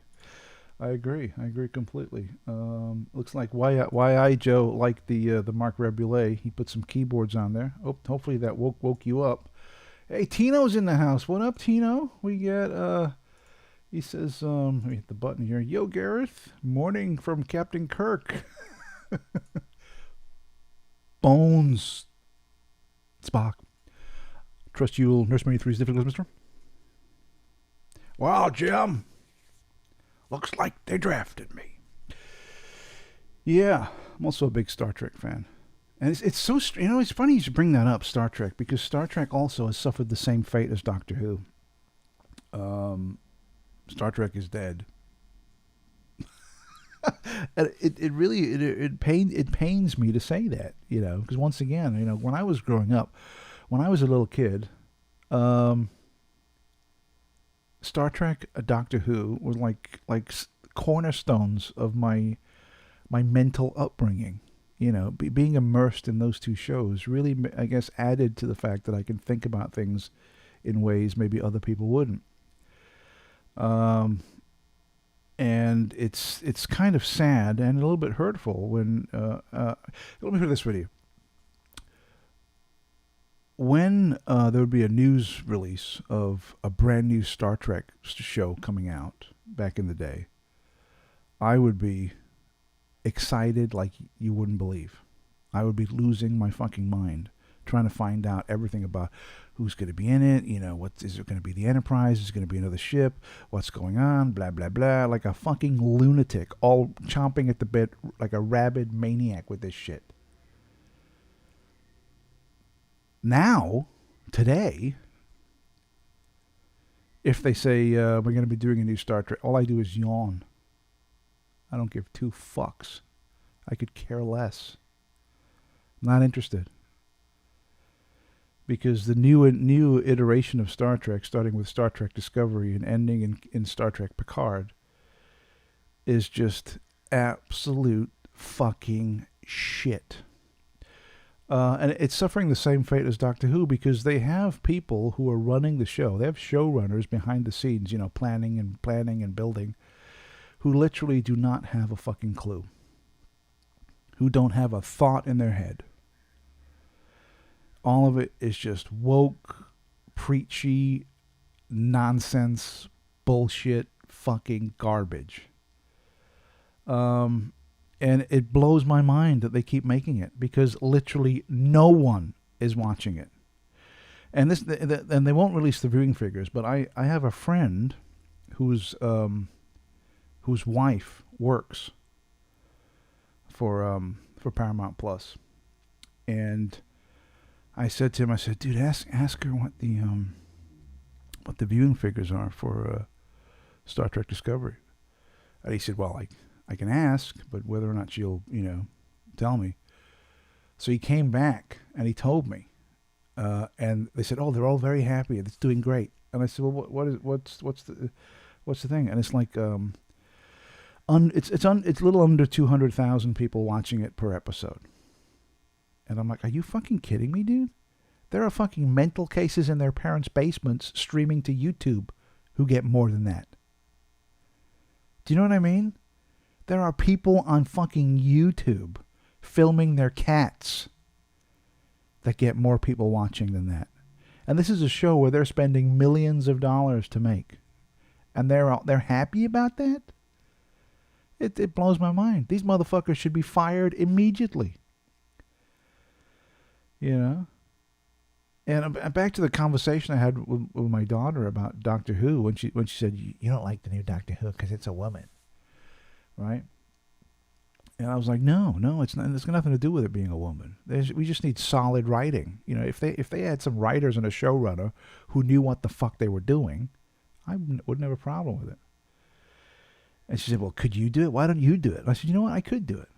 I agree. I agree completely. Looks like YI Joe liked the Mark Rebulet. He put some keyboards on there. Oh, hopefully that woke you up. Hey, Tino's in the house. What up, Tino? We got he says, let me hit the button here. Yo, Gareth. Morning from Captain Kirk. Bones. Spock. Trust you'll nurse my three's difficult, mister. Wow, Jim. Looks like they drafted me. Yeah, I'm also a big Star Trek fan. And it's so, it's funny you should bring that up, Star Trek, because Star Trek also has suffered the same fate as Doctor Who. Star Trek is dead. And it pains me to say that, because once again, when I was growing up, when I was a little kid, Star Trek, Doctor Who were like cornerstones of my mental upbringing. Being immersed in those two shows really, I guess, added to the fact that I can think about things in ways maybe other people wouldn't. And it's kind of sad and a little bit hurtful when let me put this with you. When there would be a news release of a brand new Star Trek show coming out back in the day, I would be excited like you wouldn't believe. I would be losing my fucking mind trying to find out everything about who's going to be in it, what is it going to be, the Enterprise, is it going to be another ship, what's going on, blah, blah, blah, like a fucking lunatic, all chomping at the bit like a rabid maniac with this shit. Now, today, if they say we're going to be doing a new Star Trek, all I do is yawn. I don't give two fucks. I could care less. Not interested. Because the new iteration of Star Trek, starting with Star Trek Discovery and ending in Star Trek Picard, is just absolute fucking shit. And it's suffering the same fate as Doctor Who because they have people who are running the show. They have showrunners behind the scenes, planning and building, who literally do not have a fucking clue. Who don't have a thought in their head. All of it is just woke, preachy, nonsense, bullshit, fucking garbage. And it blows my mind that they keep making it because literally no one is watching it. And and they won't release the viewing figures, but I have a friend whose wife works for Paramount Plus, and I said to him, dude, ask her what the viewing figures are for Star Trek Discovery. And he said, well, I can ask, but whether or not she'll, tell me. So he came back and he told me, and they said, oh, they're all very happy. It's doing great. And I said, well, what's the thing? And it's like, it's a little under 200,000 people watching it per episode. And I'm like, are you fucking kidding me, dude? There are fucking mental cases in their parents' basements streaming to YouTube who get more than that. Do you know what I mean? There are people on fucking YouTube filming their cats that get more people watching than that. And this is a show where they're spending millions of dollars to make. And they're happy about that? It blows my mind. These motherfuckers should be fired immediately. And back to the conversation I had with my daughter about Doctor Who when she said, you don't like the new Doctor Who because it's a woman, right? And I was like, no, it's not. It's got nothing to do with it being a woman. We just need solid writing. If they had some writers and a showrunner who knew what the fuck they were doing, I wouldn't have a problem with it. And she said, well, could you do it? Why don't you do it? And I said, you know what? I could do it.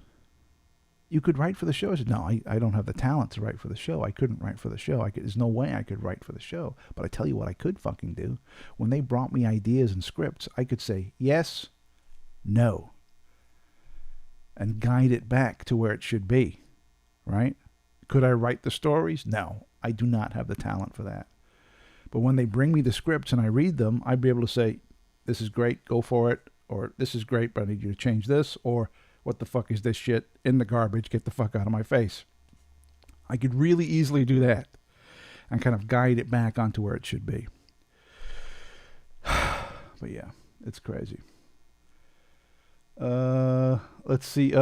You could write for the show. I said, no, I don't have the talent to write for the show. I couldn't write for the show. There's no way I could write for the show. But I tell you what I could fucking do. When they brought me ideas and scripts, I could say yes, no. and guide it back to where it should be, right? Could I write the stories? No, I do not have the talent for that. But when they bring me the scripts and I read them, I'd be able to say, this is great, go for it, or this is great, but I need you to change this, or what the fuck is this shit in the garbage, get the fuck out of my face. I could really easily do that and kind of guide it back onto where it should be. But yeah, it's crazy. Let's see.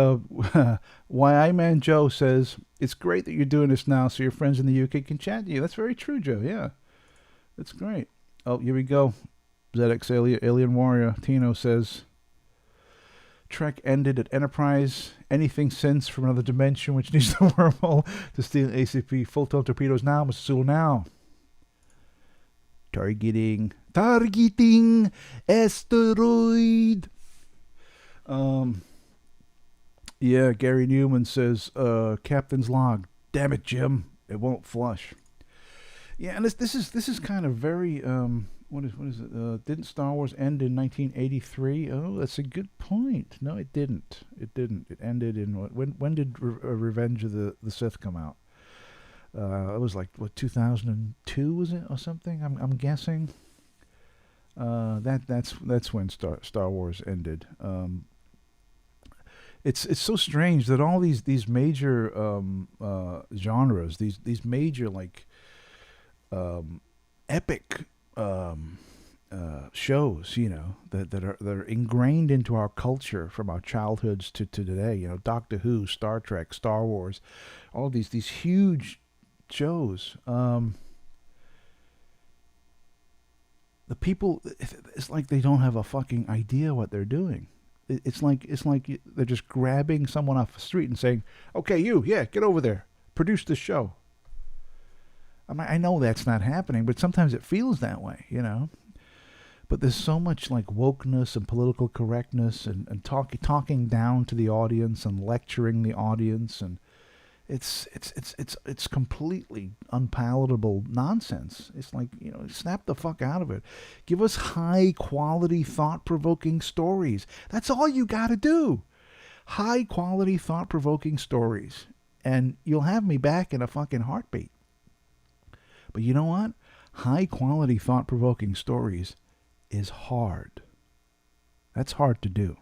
Why Man Joe says, it's great that you're doing this now so your friends in the UK can chat to you. That's very true, Joe. Yeah, that's great. Oh, here we go. ZX Alien Warrior Tino says, Trek ended at Enterprise. Anything since from another dimension which needs the wormhole to steal ACP full-tone torpedoes now, Mr. Sewell, now. Targeting asteroid. Yeah, Gary Newman says, Captain's log. Damn it, Jim, it won't flush. Yeah, and this is kind of very what is it? Didn't Star Wars end in 1983? Oh, that's a good point. No, it didn't. It didn't. It ended in when did Revenge of the Sith come out? It was like what, 2002 was it or something? I'm guessing. That's when Star Wars ended. It's so strange that all these major genres, these major like epic shows, you know, that are ingrained into our culture from our childhoods to today. You know, Doctor Who, Star Trek, Star Wars, all these huge shows. The people, it's like they don't have a fucking idea what they're doing. It's like they're just grabbing someone off the street and saying, "Okay, you, yeah, get over there, produce this show." I know that's not happening, but sometimes it feels that way, you know. But there's so much like wokeness and political correctness and talking down to the audience and lecturing the audience, and it's completely unpalatable nonsense. It's like, you know, snap the fuck out of it. Give us high quality, thought provoking stories. That's all you got to do. High quality, thought provoking stories, and you'll have me back in a fucking heartbeat. But you know what? High quality, thought provoking stories is hard. That's hard to do.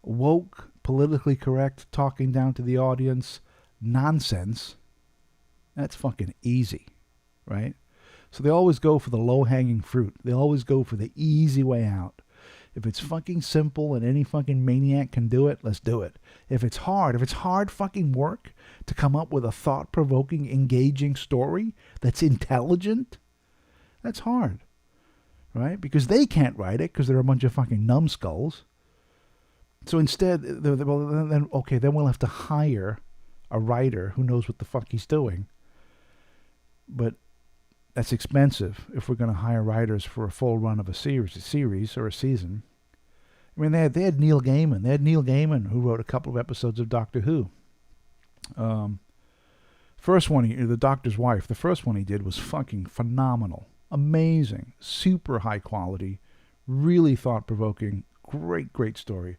Woke, politically correct, talking down to the audience, nonsense, that's fucking easy, right? So they always go for the low-hanging fruit. They always go for the easy way out. If it's fucking simple and any fucking maniac can do it, let's do it. If it's hard fucking work to come up with a thought-provoking, engaging story that's intelligent, that's hard, right? Because they can't write it because they're a bunch of fucking numbskulls. So instead, then we'll have to hire a writer who knows what the fuck he's doing. But that's expensive if we're going to hire writers for a full run of a series or a season. I mean, they had Neil Gaiman. They had Neil Gaiman, who wrote a couple of episodes of Doctor Who. First one, The Doctor's Wife, the first one he did was fucking phenomenal. Amazing. Super high quality. Really thought-provoking. Great story.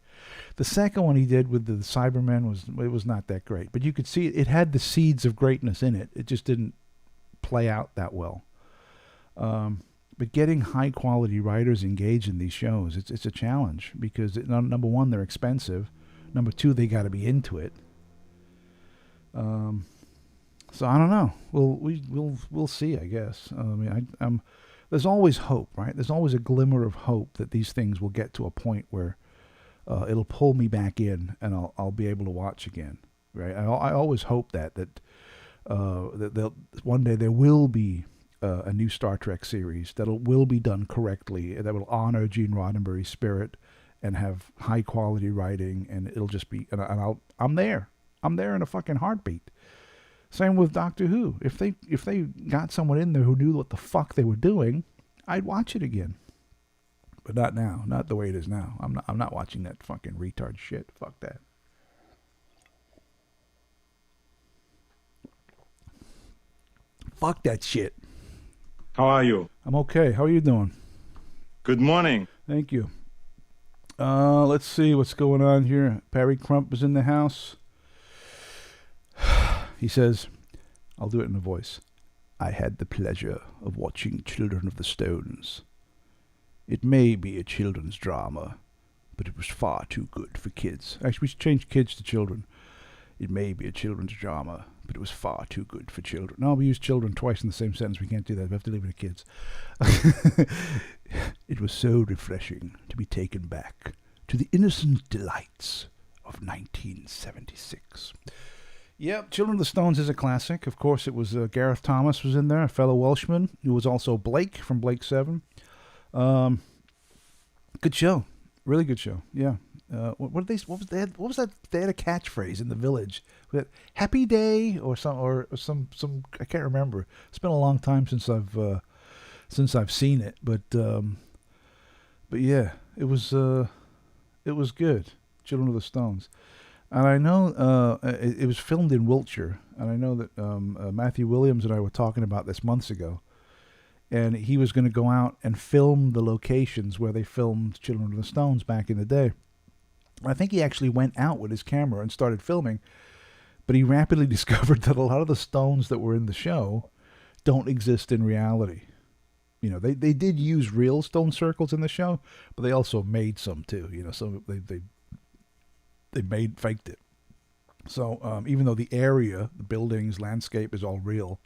The second one he did with the Cybermen was not that great, but you could see it had the seeds of greatness in it. It just didn't play out that well. But getting high quality writers engaged in these shows, it's a challenge because number one, they're expensive. Number two, they got to be into it. So I don't know. We'll see, I guess. I mean, there's always hope, right? There's always a glimmer of hope that these things will get to a point where it'll pull me back in and I'll be able to watch again, right? I always hope that one day there will be a new Star Trek series that will be done correctly, that will honor Gene Roddenberry's spirit and have high quality writing, and it'll just be, I'm there in a fucking heartbeat. Same with Doctor Who. If they got someone in there who knew what the fuck they were doing, I'd watch it again. But not now. Not the way it is now. I'm not watching that fucking retard shit. Fuck that. Fuck that shit. How are you? I'm okay. How are you doing? Good morning. Thank you. Let's see what's going on here. Perry Crump is in the house. He says, I'll do it in a voice. I had the pleasure of watching Children of the Stones. It may be a children's drama, but it was far too good for kids. Actually, we should change kids to children. It may be a children's drama, but it was far too good for children. No, we use children twice in the same sentence. We can't do that. We have to leave it to kids. It was so refreshing to be taken back to the innocent delights of 1976. Yep, Children of the Stones is a classic. Of course, it was Gareth Thomas was in there, a fellow Welshman, who was also Blake from Blake 7. Good show. Really good show. Yeah. What was that? They had a catchphrase in the village. Was it Happy Day or some I can't remember. It's been a long time since I've seen it, but yeah, it was good. Children of the Stones. And I know it was filmed in Wiltshire, and I know that Matthew Williams and I were talking about this months ago, and he was going to go out and film the locations where they filmed Children of the Stones back in the day. I think he actually went out with his camera and started filming, but he rapidly discovered that a lot of the stones that were in the show don't exist in reality. You know, they did use real stone circles in the show, but they also made some too. You know, so they faked it. So even though the area, the buildings, landscape is all real,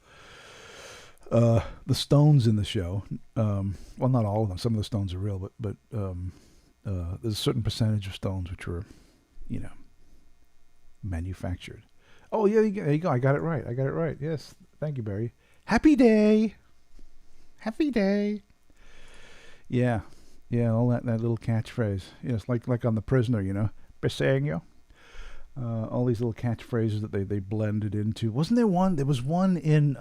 the stones in the show, well, not all of them. Some of the stones are real, but there's a certain percentage of stones which were, you know, manufactured. Oh yeah, there you go. I got it right. Yes, thank you, Barry. Happy day. Happy day. Yeah, all that little catchphrase. You know, it's like on The Prisoner, you know, Briseño. All these little catchphrases that they blended into. Wasn't there one? There was one in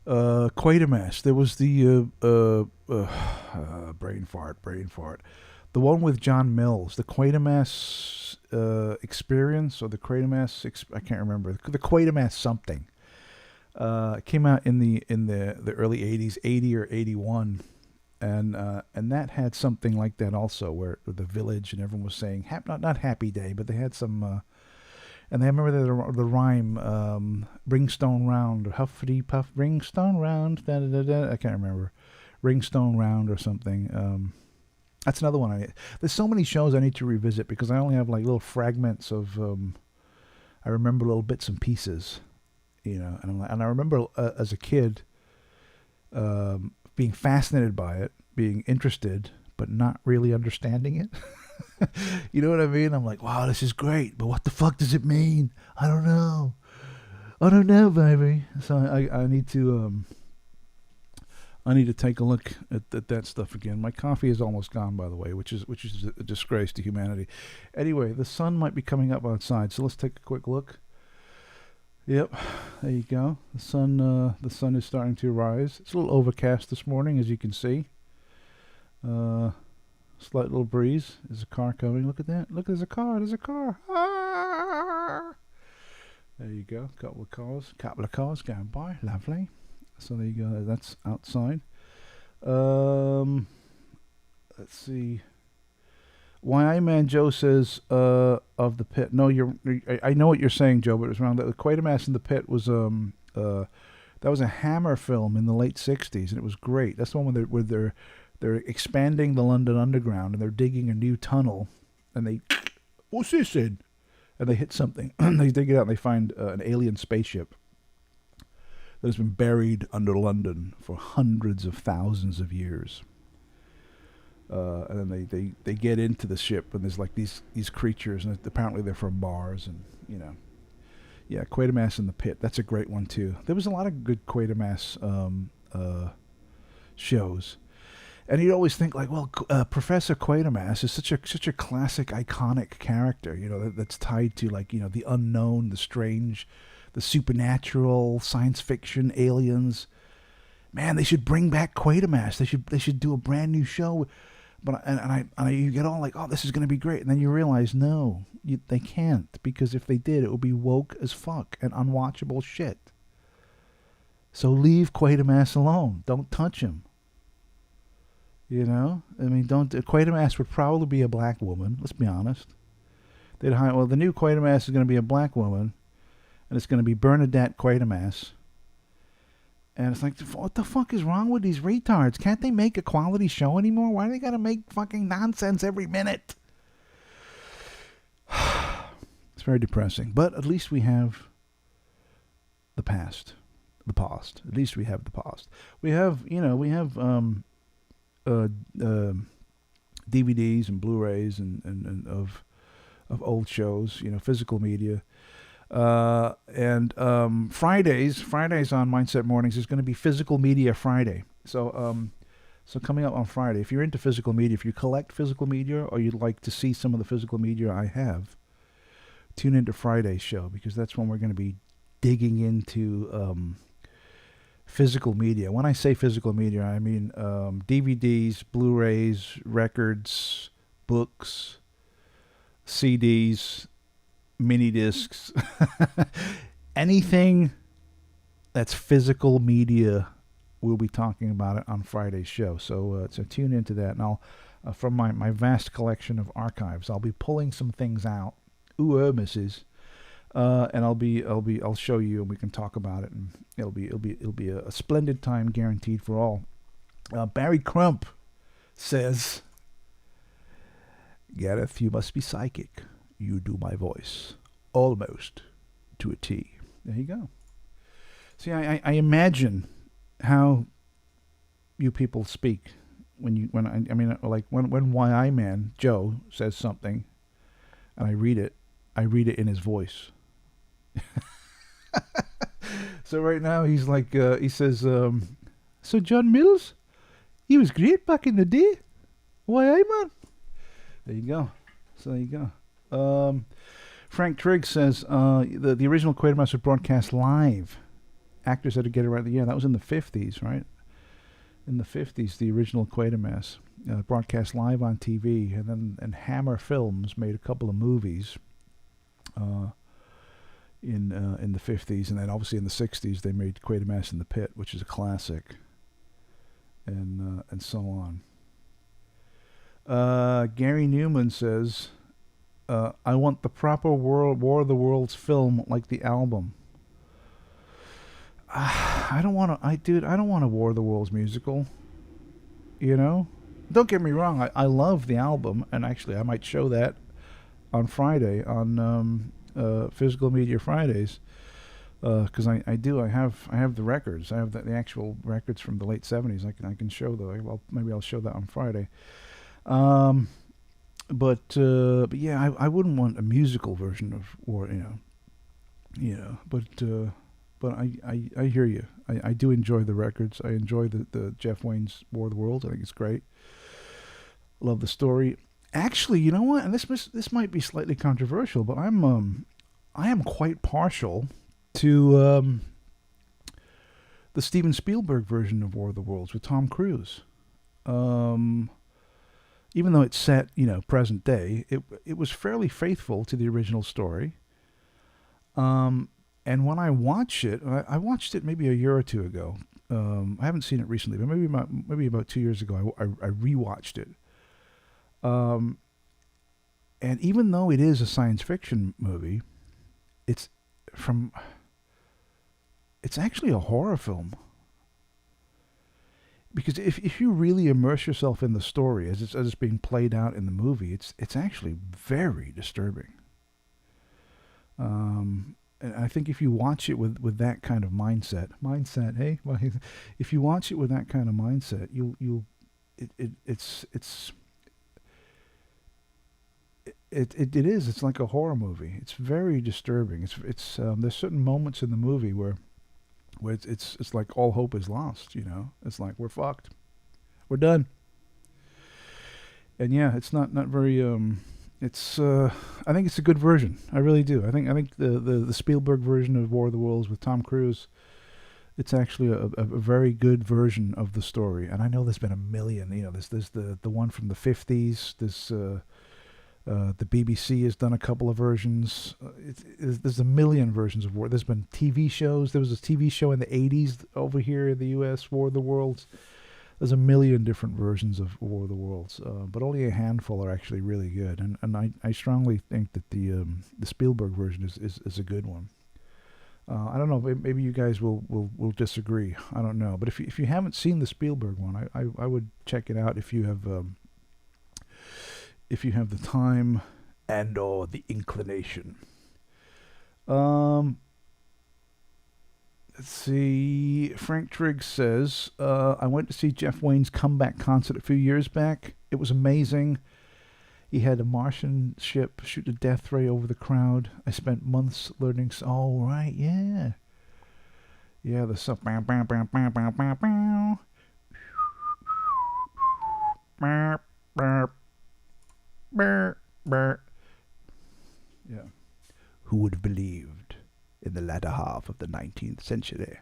Quatermass. There was the brain fart. The one with John Mills, the Quatermass experience, or the Quatermass I can't remember. The Quatermass something. Came out in the early 80s, 80 or 81, and that had something like that also, where the village and everyone was saying not Happy Day, but they had some and I remember the rhyme, ring stone round, or huffity puff, ring stone round, da da da da. I can't remember, ring stone round or something. That's another one. There's so many shows I need to revisit because I only have like little fragments of. I remember little bits and pieces. You know, and I remember as a kid being fascinated by it, being interested, but not really understanding it. You know what I mean? I'm like, wow, this is great, but what the fuck does it mean? I don't know, baby. So I need to take a look at that stuff again. My coffee is almost gone, by the way, which is a disgrace to humanity. Anyway, the sun might be coming up outside, so let's take a quick look. Yep, there you go. The sun is starting to rise. It's a little overcast this morning, as you can see. Slight little breeze. There's a car coming. Look at that. Look, there's a car. Ah! There you go. Couple of cars going by. Lovely. So there you go. That's outside. Let's see. Why Man Joe says of the pit. No, I know what you're saying, Joe, but it was wrong. The Quatermass in the Pit was that was a Hammer film in the late '60s, and it was great. That's the one where they're expanding the London Underground and they're digging a new tunnel, and they what's this in? And they hit something. They dig it out and they find an alien spaceship that has been buried under London for hundreds of thousands of years. And then they get into the ship, and there's like these creatures, and apparently they're from Mars, and you know, yeah, Quatermass in the Pit. That's a great one too. There was a lot of good Quatermass shows, and you'd always think like, well, Professor Quatermass is such a classic, iconic character, you know, that's tied to like, you know, the unknown, the strange, the supernatural, science fiction, aliens. Man, they should bring back Quatermass. They should do a brand new show. But you get all like, oh, this is going to be great, and then you realize, no, they can't, because if they did, it would be woke as fuck and unwatchable shit. So leave Quatermass alone. Don't touch him. You know, I mean, don't Quatermass would probably be a black woman. Let's be honest. They'd hire. Well, the new Quatermass is going to be a black woman, and it's going to be Bernadette Quatermass. And it's like, what the fuck is wrong with these retards? Can't they make a quality show anymore? Why do they got to make fucking nonsense every minute? It's very depressing. But at least we have the past. The past. At least we have the past. We have, DVDs and Blu-rays and of old shows, physical media. And Fridays on Mindset Mornings is going to be Physical Media Friday. So coming up on Friday, if you're into physical media, if you collect physical media or you'd like to see some of the physical media I have, tune into Friday's show, because that's when we're going to be digging into physical media. When I say physical media, I mean DVDs, Blu-rays, records, books, CDs, mini discs, anything that's physical media. We'll be talking about it on Friday's show. So tune into that, and I'll from my vast collection of archives, I'll be pulling some things out. Misses. And I'll show you, and we can talk about it, and it'll be a splendid time, guaranteed for all. Barry Crump says, Gareth, you must be psychic. You do my voice almost to a T. There you go. See, I imagine how you people speak when YI Man Joe says something, and I read it in his voice. So right now he's like, he says, so John Mills, he was great back in the day. Why, man? There you go. So there you go. Frank Trigg says, the original Quatermass was broadcast live. Actors had to get it right. Yeah, that was in the 50s, right? In the 50s, the original Quatermass broadcast live on TV, and Hammer Films made a couple of movies in the 50s, and then obviously in the 60s they made Quatermass in the Pit, which is a classic, and so on. Gary Newman says, I want the proper War of the Worlds film like the album. I don't want a War of the Worlds musical. Don't get me wrong, I love the album, and actually I might show that on Friday on Physical Media Fridays, because I have the records. I have the actual records from the late 70s. I can show those. Well, maybe I'll show that on Friday. But yeah, I wouldn't want a musical version of War. But I hear you. I do enjoy the records. I enjoy the Jeff Wayne's War of the Worlds. I think it's great. Love the story. Actually, you know what? And this might be slightly controversial, but I am quite partial to the Steven Spielberg version of War of the Worlds with Tom Cruise. Even though it's set, present day, it was fairly faithful to the original story. And when I watch it, I watched it maybe a year or two ago. I haven't seen it recently, but maybe about 2 years ago, I rewatched it. And even though it is a science fiction movie, it's actually a horror film. Because if you really immerse yourself in the story as it's being played out in the movie, it's actually very disturbing. And I think if you watch it with that kind of mindset, hey, well, if you watch it with that kind of mindset, it's like a horror movie. It's very disturbing. It's there's certain moments in the movie where it's like all hope is lost. It's like we're fucked, we're done. And yeah, it's not very. It's I think it's a good version. I really do. I think the Spielberg version of War of the Worlds with Tom Cruise, it's actually a very good version of the story. And I know there's been a million. There's the one from the 50s. The BBC has done a couple of versions. There's a million versions of War. There's been TV shows. There was a TV show in the 80s over here in the U.S., War of the Worlds. There's a million different versions of War of the Worlds, but only a handful are actually really good. And I strongly think that the Spielberg version is a good one. I don't know. Maybe you guys will disagree. I don't know. But if you haven't seen the Spielberg one, I would check it out if you have the time and or the inclination. Let's see. Frank Triggs says, I went to see Jeff Wayne's comeback concert a few years back. It was amazing. He had a Martian ship shoot a death ray over the crowd. I spent months learning. Oh, right, yeah. Yeah, the stuff. Bow, bow, bow, bow, bow, bow, bow. Burp, burp, burp, burp. Yeah. Who would have believed in the latter half of the 19th century?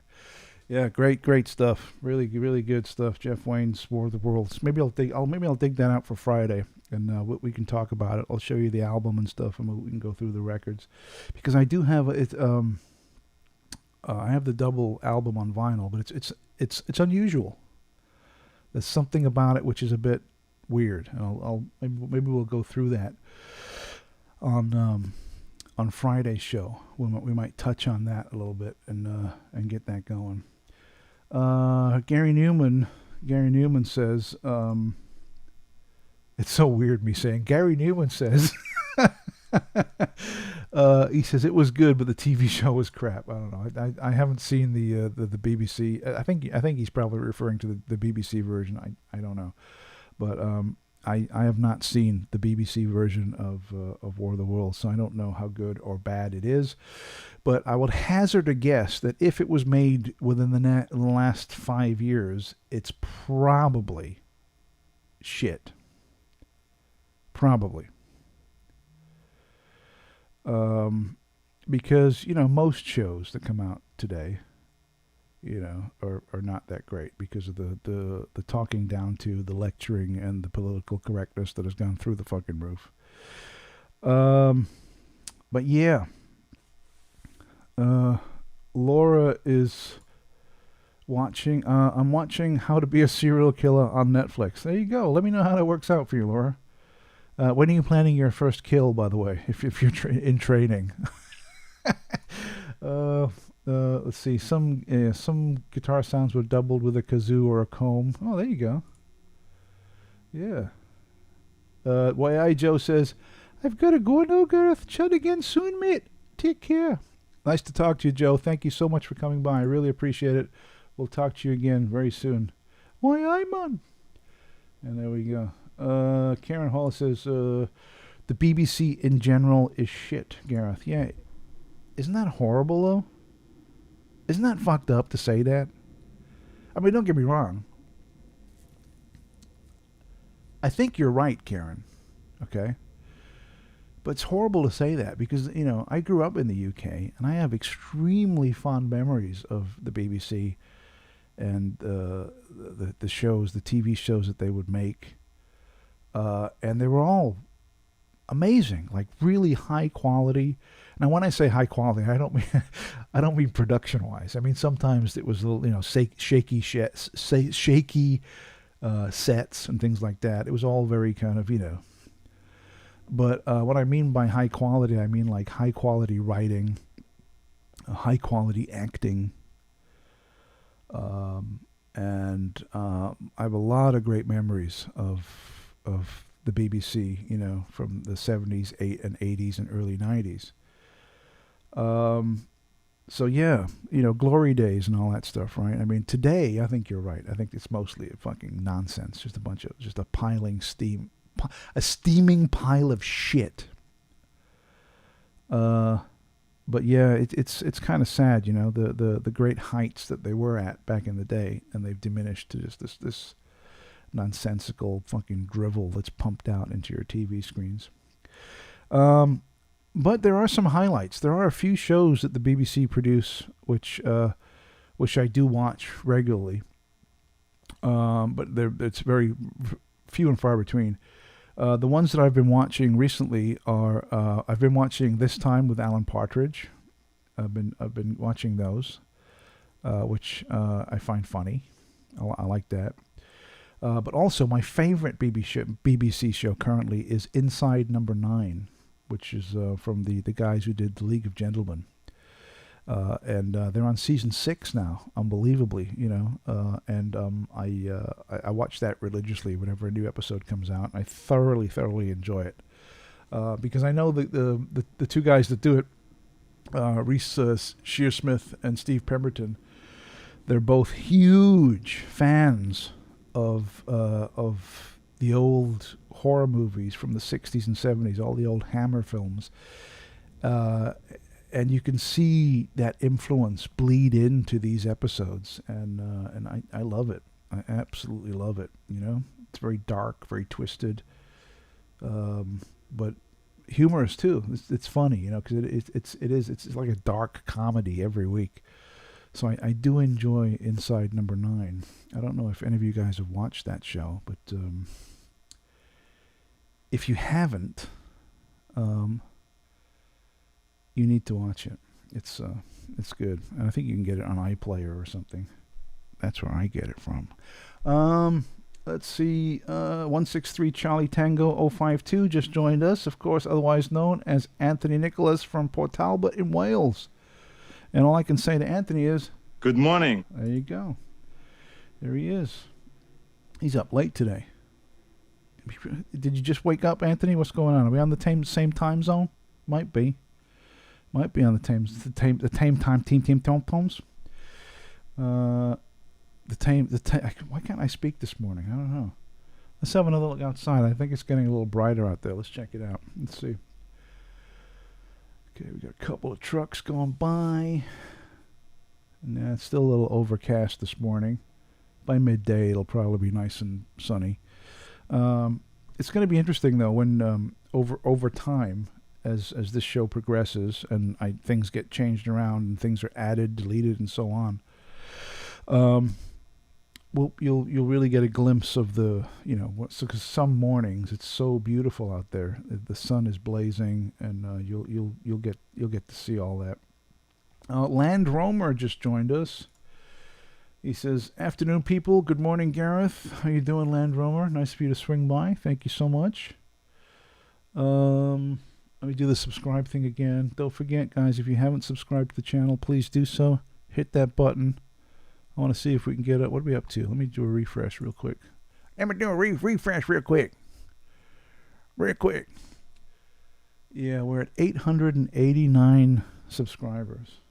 Yeah, great stuff. Really, really good stuff. Jeff Wayne's War of the Worlds. Maybe I'll dig that out for Friday, and we can talk about it. I'll show you the album and stuff, and we can go through the records, because I do have it. I have the double album on vinyl, but it's unusual. There's something about it which is a bit weird. I'll maybe we'll go through that on Friday's show. We might touch on that a little bit and get that going. Gary Newman says, it's so weird me saying Gary Newman says, he says it was good, but the TV show was crap. I don't know. I haven't seen the BBC. I think he's probably referring to the BBC version. I don't know, but I have not seen the BBC version of War of the Worlds, so I don't know how good or bad it is. But I would hazard a guess that if it was made within the last 5 years, it's probably shit. Probably. Because, most shows that come out today, are not that great because of the talking down to, the lecturing, and the political correctness that has gone through the fucking roof. But yeah. Laura is watching. I'm watching How to Be a Serial Killer on Netflix. There you go. Let me know how that works out for you, Laura. When are you planning your first kill, by the way, if you're in training? Let's see. Some guitar sounds were doubled with a kazoo or a comb. Oh, there you go. Yeah. Y.I. Joe says, I've got to go now, Gareth. Chat again soon, mate. Take care. Nice to talk to you, Joe. Thank you so much for coming by. I really appreciate it. We'll talk to you again very soon. Y.I. man. And there we go. Karen Hall says, the BBC in general is shit, Gareth. Yeah. Isn't that horrible, though? Isn't that fucked up to say that? I mean, don't get me wrong. I think you're right, Karen. Okay? But it's horrible to say that because, I grew up in the UK and I have extremely fond memories of the BBC and the shows, the TV shows that they would make. And they were all amazing, like really high quality. Now, when I say high quality, I don't mean production wise. I mean sometimes it was a little, shaky sets and things like that. It was all very kind of, But what I mean by high quality, I mean like high quality writing, high quality acting, and I have a lot of great memories of the BBC, from the 70s, 80s, and early 90s. So yeah, glory days and all that stuff, right? I mean, today, I think you're right. I think it's mostly a fucking nonsense, just a steaming pile of shit. But yeah, it's kind of sad, the great heights that they were at back in the day, and they've diminished to just this nonsensical fucking drivel that's pumped out into your TV screens. But there are some highlights. There are a few shows that the BBC produce, which I do watch regularly. But it's very few and far between. The ones that I've been watching recently are I've been watching This Time with Alan Partridge. I've been watching those, which I find funny. I like that. But also, my favorite BBC show currently is Inside Number 9, which is from the guys who did The League of Gentlemen. And they're on season 6 now, unbelievably, I watch that religiously whenever a new episode comes out. I thoroughly enjoy it because I know the two guys that do it, Reese Shearsmith and Steve Pemberton, they're both huge fans of the old horror movies from the 60s and 70s, all the old Hammer films. And you can see that influence bleed into these episodes, and I love it. I absolutely love it. It's very dark, very twisted, but humorous too. It's funny, because it's like a dark comedy every week. So I do enjoy Inside Number 9. I don't know if any of you guys have watched that show, but if you haven't, you need to watch it. It's good, and I think you can get it on iPlayer or something. That's where I get it from. Let's see. 163 Charlie Tango 052 just joined us, of course, otherwise known as Anthony Nicholas from Port Talbot in Wales. And all I can say to Anthony is, Good morning. there you go. There he is. He's up late today. Did you just wake up, Anthony? What's going on? Are we on the same time zone? Might be. Might be on the same time team tones. Why can't I speak this morning? I don't know. Let's have another look outside. I think it's getting a little brighter out there. Let's check it out. Let's see. Okay, we got a couple of trucks going by. And it's still a little overcast this morning. By midday, it'll probably be nice and sunny. It's going to be interesting though when over time, as this show progresses and things get changed around and things are added, deleted, and so on. You'll really get a glimpse of because some mornings it's so beautiful out there. The sun is blazing, and you'll get to see all that. Land Roamer just joined us. He says, "Afternoon, people. Good morning, Gareth. How you doing, Land Roamer? Nice for you to swing by. Thank you so much." Let me do the subscribe thing again. Don't forget, guys, if you haven't subscribed to the channel, please do so. Hit that button. I want to see if we can get it. What are we up to? Let me do a refresh real quick. Let me do a refresh real quick. Yeah, we're at 889 subscribers.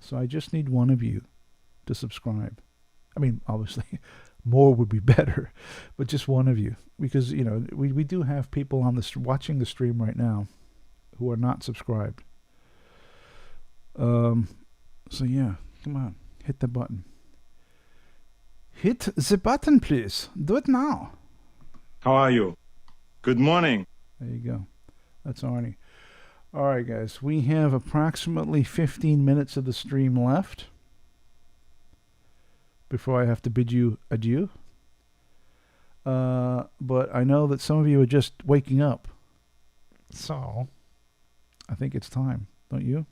So I just need one of you to subscribe. I mean, obviously, more would be better, but just one of you. Because, we do have people on watching the stream right now who are not subscribed. So yeah, come on, hit the button. Hit the button, please. Do it now. How are you? Good morning. There you go. That's Arnie. All right, guys. We have approximately 15 minutes of the stream left before I have to bid you adieu. But I know that some of you are just waking up. So I think it's time, don't you?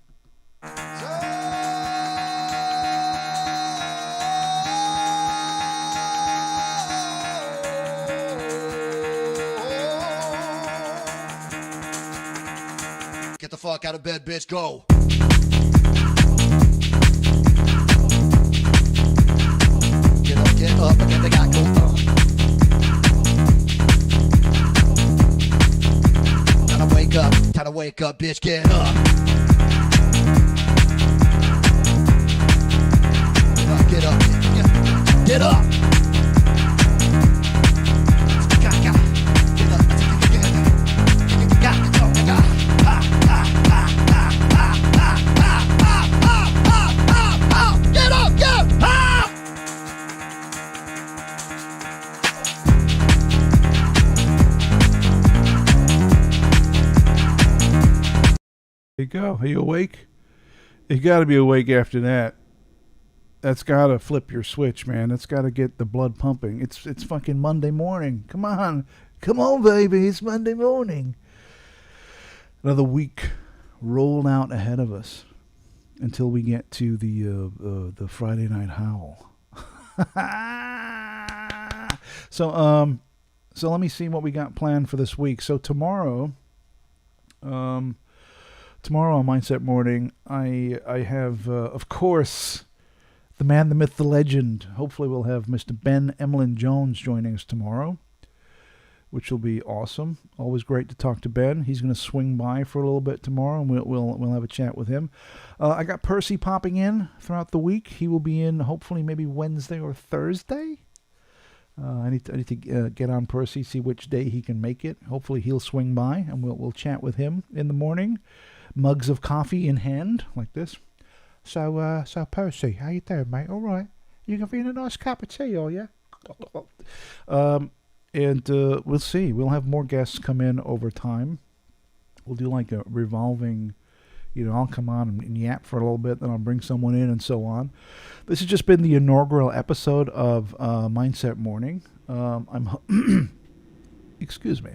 Get the fuck out of bed, bitch, go. Get up, and get the guy go. Time to wake up, bitch, get up. Get up, get up. There you go. Are you awake? You got to be awake after that. That's got to flip your switch, man. That's got to get the blood pumping. It's fucking Monday morning. Come on, baby. It's Monday morning. Another week rolled out ahead of us until we get to the Friday Night Howl. So let me see what we got planned for this week. So tomorrow on Mindset Morning, I have of course the man, the myth, the legend. Hopefully, we'll have Mr. Ben Emlyn Jones joining us tomorrow, which will be awesome. Always great to talk to Ben. He's going to swing by for a little bit tomorrow, and we'll have a chat with him. I got Percy popping in throughout the week. He will be in hopefully maybe Wednesday or Thursday. I need to get on Percy, see which day he can make it. Hopefully he'll swing by, and we'll chat with him in the morning. Mugs of coffee in hand, like this. So Percy, how you doing, mate? All right. You having a nice cup of tea, are you? And we'll see. We'll have more guests come in over time. We'll do like a revolving, I'll come on and yap for a little bit, then I'll bring someone in and so on. This has just been the inaugural episode of Mindset Morning. Excuse me.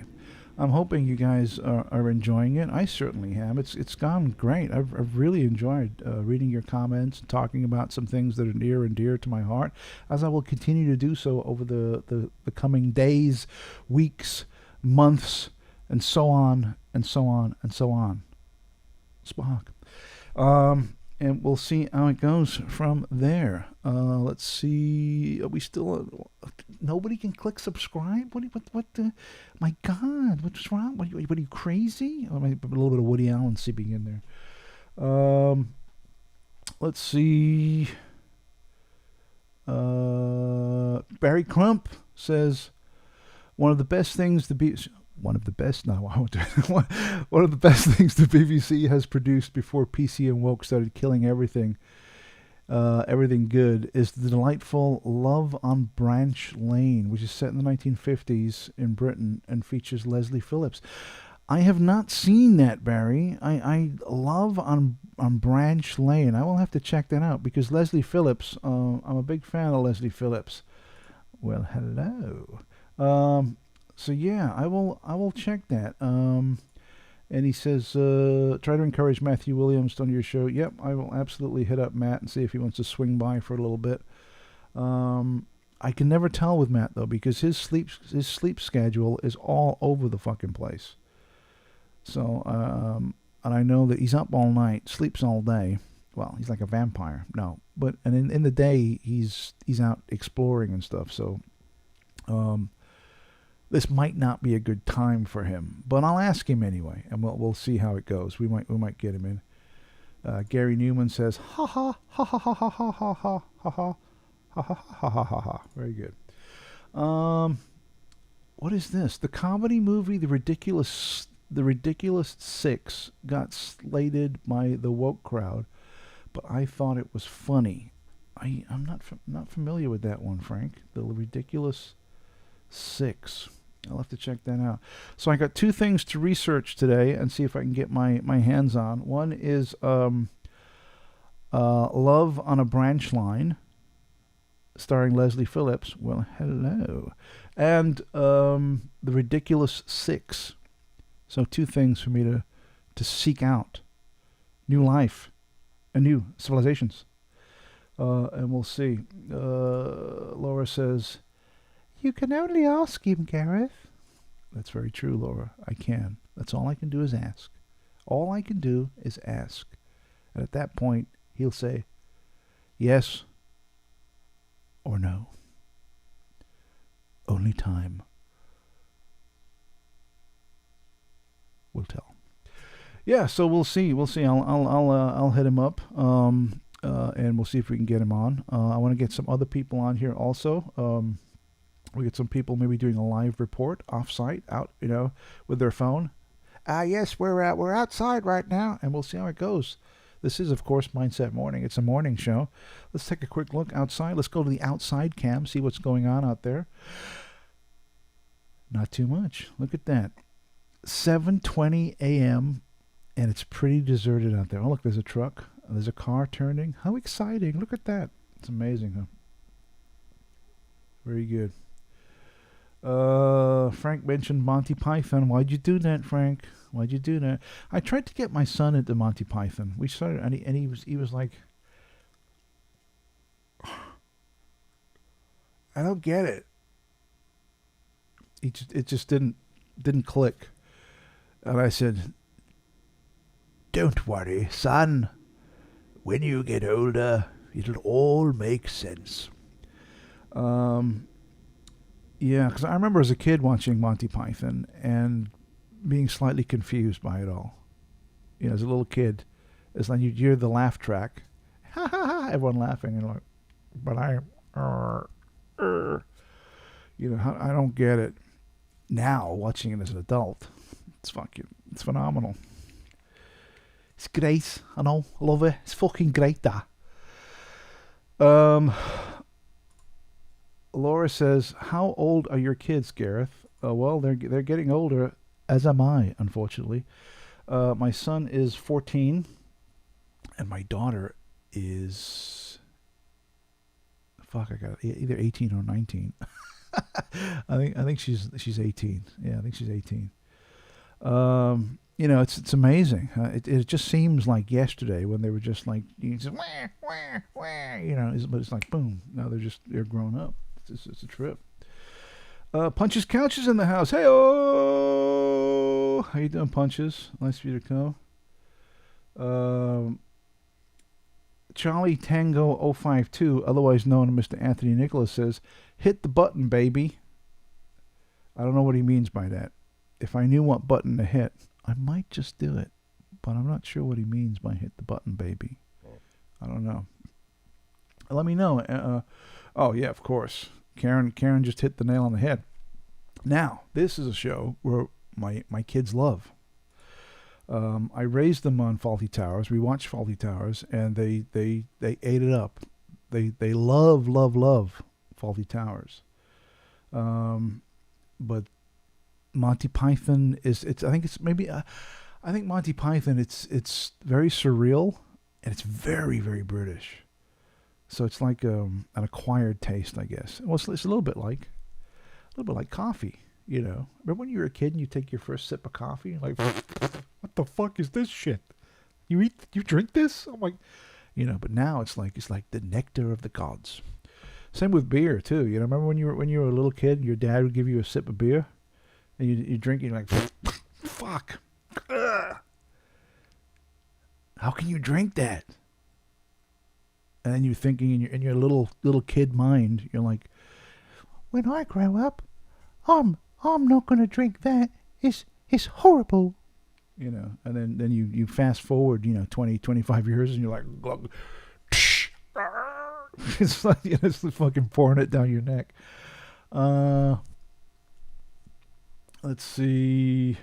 I'm hoping you guys are enjoying it. I certainly have. It's gone great. I've really enjoyed reading your comments and talking about some things that are near and dear to my heart, as I will continue to do so over the coming days, weeks, months, and so on, and so on, and so on. Spock. And we'll see how it goes from there. Let's see. Are we still? Nobody can click subscribe. What? My God, what's wrong? What are you crazy? Oh, maybe a little bit of Woody Allen seeping in there. Let's see. Barry Crump says one of the best things the BBC has produced before PC and woke started killing everything good is the delightful Love on Branch Lane, which is set in the 1950s in Britain and features Leslie Phillips. I have not seen that, Barry. I love on Branch Lane. I will have to check that out because Leslie Phillips, I'm a big fan of Leslie Phillips. Well, hello. So yeah, I will check that. And he says, try to encourage Matthew Williams on your show. Yep, I will absolutely hit up Matt and see if he wants to swing by for a little bit. I can never tell with Matt though because his sleep schedule is all over the fucking place. So and I know that he's up all night, sleeps all day. Well, he's like a vampire. No, but and in the day he's out exploring and stuff. So this might not be a good time for him, but I'll ask him anyway, and we'll see how it goes. We might get him in. Gary Newman says, ha ha ha ha ha ha ha ha ha ha ha ha ha ha ha ha. Very good. What is this? The comedy movie The Ridiculous Six got slated by the woke crowd, but I thought it was funny. I'm not familiar with that one, Frank. The Ridiculous Six. I'll have to check that out. So I got two things to research today and see if I can get my hands on. One is Love on a Branch Line, starring Leslie Phillips. Well, hello. And The Ridiculous Six. So two things for me to seek out. New life and new civilizations. And we'll see. Laura says, you can only ask him, Gareth. That's very true, Laura. I can. That's all I can do is ask. All I can do is ask. And at that point, he'll say yes or no. Only time will tell. Yeah, so we'll see. I'll hit him up, and we'll see if we can get him on. I want to get some other people on here also. We get some people maybe doing a live report off-site, out, with their phone. Yes, we're outside right now, and we'll see how it goes. This is, of course, Mindset Morning. It's a morning show. Let's take a quick look outside. Let's go to the outside cam, see what's going on out there. Not too much. Look at that. 7:20 a.m., and it's pretty deserted out there. Oh, look, there's a truck. There's a car turning. How exciting. Look at that. It's amazing, huh? Very good. Frank mentioned Monty Python. Why'd you do that, Frank? Why'd you do that? I tried to get my son into Monty Python. We started, and he was like, I don't get it. It just didn't click. And I said, "Don't worry, son. When you get older, it'll all make sense." Yeah, because I remember as a kid watching Monty Python and being slightly confused by it all. You know, as a little kid, it's like you hear the laugh track, ha ha ha, everyone laughing, and like, but you know, I don't get it. Now watching it as an adult, it's phenomenal. It's great. I know, I love it. It's fucking great. That. Laura says, "How old are your kids, Gareth?" Well, they're getting older, as am I, unfortunately. My son is 14, and my daughter is I got it, either 18 or 19. I think she's 18. Yeah, I think she's 18. You know, it's amazing. It just seems like yesterday when they were just like, you just, wah, wah, wah, you know, but it's like boom. Now they're grown up. It's a trip. Punches Couches in the house. Hey, oh, how you doing, Punches? Nice for you to come. Charlie Tango 052, otherwise known as Mr. Anthony Nicholas, says, "Hit the button, baby." I don't know what he means by that. If I knew what button to hit, I might just do it, but I'm not sure what he means by "hit the button, baby." I don't know. Let me know. Oh yeah, of course. Karen just hit the nail on the head. Now, this is a show where my kids love. I raised them on Faulty Towers. We watched Faulty Towers, and they ate it up. They love Faulty Towers. But Monty Python I think Monty Python it's very surreal, and it's very, very British. So it's like an acquired taste, I guess. Well, it's a little bit like coffee. You know, remember when you were a kid and you take your first sip of coffee, like, what the fuck is this shit? You drink this? I'm like, you know. But now it's like the nectar of the gods. Same with beer too. You know, remember when you were a little kid, and your dad would give you a sip of beer, and you drink, and you're like, fuck. Ugh. How can you drink that? And then you're thinking in your little kid mind, you're like, when I grow up, I'm not gonna drink that. It's horrible. You know, and then you fast forward, 20, 25 years, and you're like, glug, it's like, it's fucking pouring it down your neck. Let's see.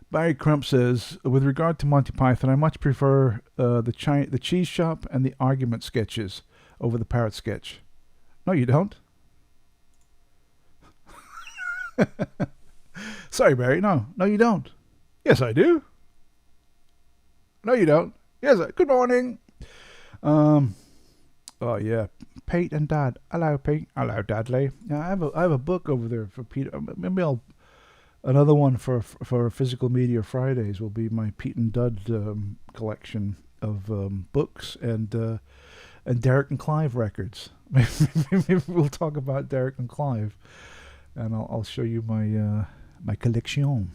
Barry Crump says, with regard to Monty Python, I much prefer the cheese shop and the argument sketches over the parrot sketch. No, you don't. Sorry, Barry. No, you don't. Yes, I do. No, you don't. Yes, good morning. Oh yeah, Pete and Dad. Hello, Pete. Hello, Dudley. Yeah, I have a book over there for Pete. Maybe another one for Physical Media Fridays will be my Pete and Dud collection of books and Derek and Clive records. Maybe we'll talk about Derek and Clive, and I'll show you my collection.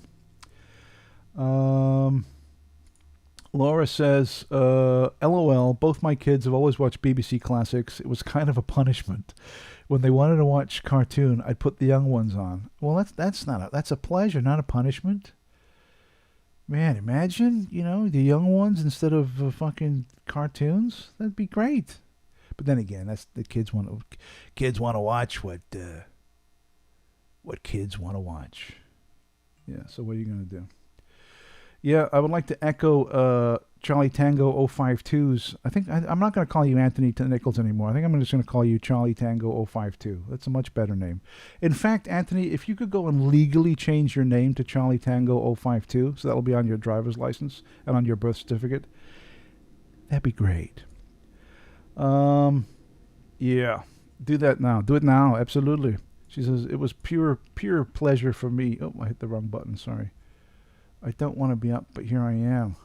Laura says, LOL, both my kids have always watched BBC classics. It was kind of a punishment. When they wanted to watch cartoon, I'd put the young ones on. Well, that's a pleasure, not a punishment. Man, imagine, the young ones instead of fucking cartoons. That'd be great. But then again, that's the kids want to watch what kids want to watch. Yeah, so what are you going to do? Yeah, I would like to echo Charlie Tango 052's. I think I'm not going to call you Anthony Nichols anymore. I think I'm just going to call you Charlie Tango 052. That's a much better name. In fact, Anthony, if you could go and legally change your name to Charlie Tango 052, so that'll be on your driver's license and on your birth certificate, that'd be great. Yeah, do that now. Do it now, absolutely. She says, it was pure pleasure for me. Oh, I hit the wrong button, sorry. I don't want to be up, but here I am.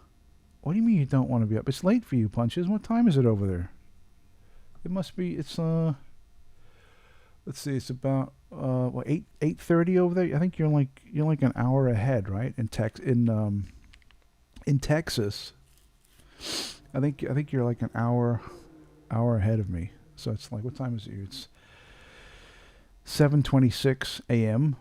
What do you mean you don't want to be up? It's late for you, Punches. What time is it over there? It must be, let's see, it's about what, 8:30 over there. I think you're like an hour ahead, right? In Texas. I think you're like an hour ahead of me. So it's like, what time is it? It's 7:26 a.m.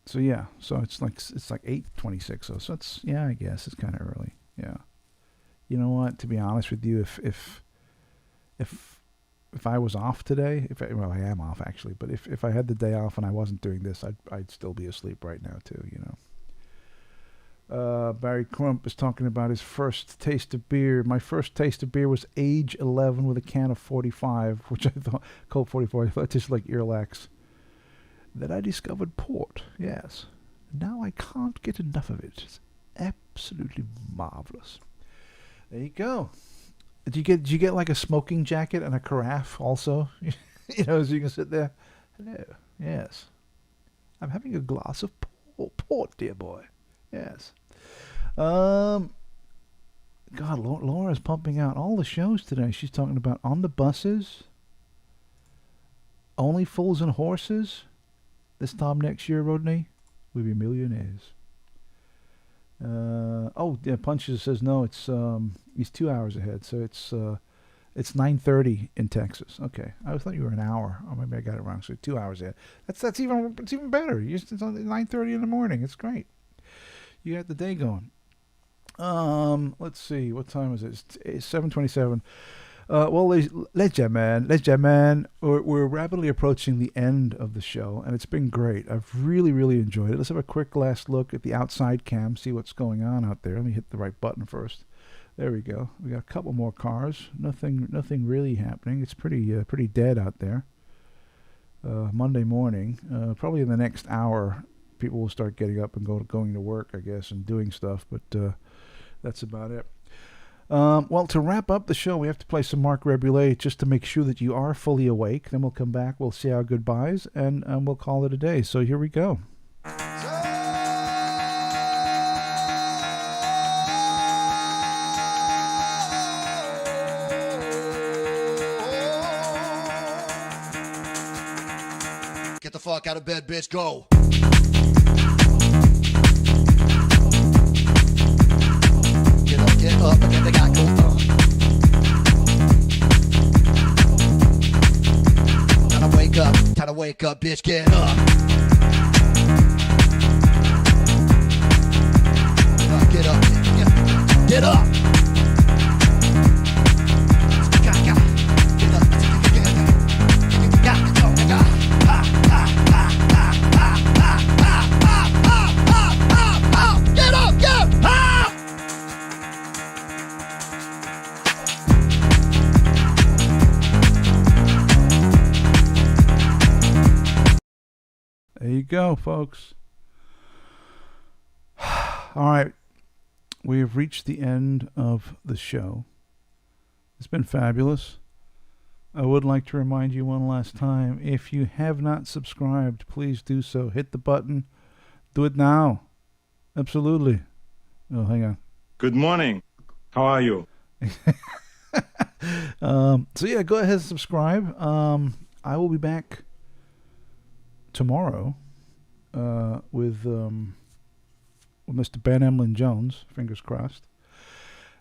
So yeah, so it's like 8:26. So it's, yeah, I guess it's kind of early. Yeah. You know what? To be honest with you, if I was off today, well, I am off actually, but if I had the day off and I wasn't doing this, I'd still be asleep right now too. Barry Crump is talking about his first taste of beer. My first taste of beer was age 11 with a can of 45, which I thought, Colt 44, I thought it tasted like Earlax. Then I discovered port, yes. Now I can't get enough of it. It's absolutely marvelous. There you go. Did you get like a smoking jacket and a carafe also? So you can sit there. Hello. Yes. I'm having a glass of port, dear boy. Yes. God, Laura's pumping out all the shows today. She's talking about On the Buses, Only Fools and Horses. This time next year, Rodney, we'll be millionaires. Punches says no. It's he's 2 hours ahead, so it's 9:30 in Texas. Okay, I thought you were an hour, or maybe I got it wrong. So 2 hours ahead. It's even better. It's only 9:30 in the morning. It's great. You got the day going. Let's see. What time is it? It's 7:27. Well, let's jam, man. We're rapidly approaching the end of the show, and it's been great. I've really, really enjoyed it. Let's have a quick last look at the outside cam, see what's going on out there. Let me hit the right button first. There we go. We got a couple more cars. Nothing really happening. It's pretty dead out there. Monday morning. Probably in the next hour, people will start getting up and going to work, I guess, and doing stuff. But that's about it. Well, to wrap up the show, we have to play some Mark Rebulet just to make sure that you are fully awake. Then we'll come back, we'll say our goodbyes, and we'll call it a day. So here we go. Get the fuck out of bed, bitch. Go. Get up and get the guy go on. Time to wake up, bitch, get up. Get up, get up. There you go, folks. All right. We have reached the end of the show. It's been fabulous. I would like to remind you one last time, if you have not subscribed, please do so. Hit the button. Do it now. Absolutely. Oh, hang on. Good morning. How are you? So yeah, go ahead and subscribe. I will be back tomorrow with Mr. Ben Emlyn Jones, fingers crossed,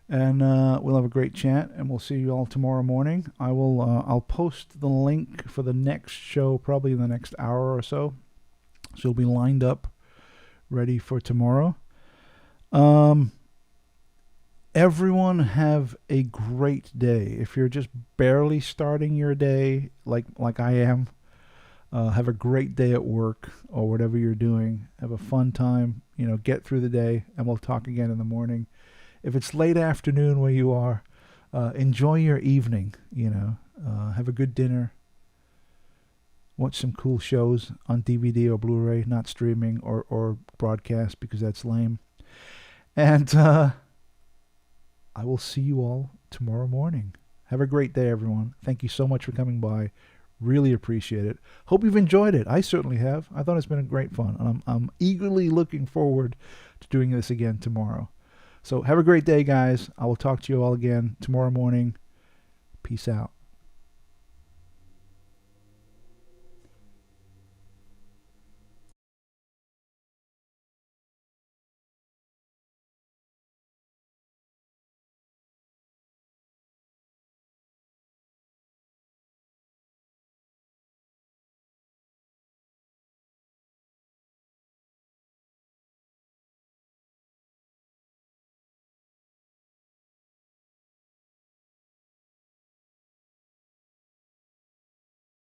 and we'll have a great chat, and we'll see you all tomorrow morning. I'll post the link for the next show probably in the next hour or so, so you'll be lined up ready for tomorrow. Everyone have a great day. If you're just barely starting your day like I am, have a great day at work or whatever you're doing. Have a fun time. Get through the day, and we'll talk again in the morning. If it's late afternoon where you are, enjoy your evening. Have a good dinner. Watch some cool shows on DVD or Blu-ray, not streaming or broadcast because that's lame. And I will see you all tomorrow morning. Have a great day, everyone. Thank you so much for coming by. Really appreciate it. Hope you've enjoyed it. I certainly have. I thought it's been a great fun, and I'm eagerly looking forward to doing this again tomorrow. So have a great day, guys. I will talk to you all again tomorrow morning. Peace out.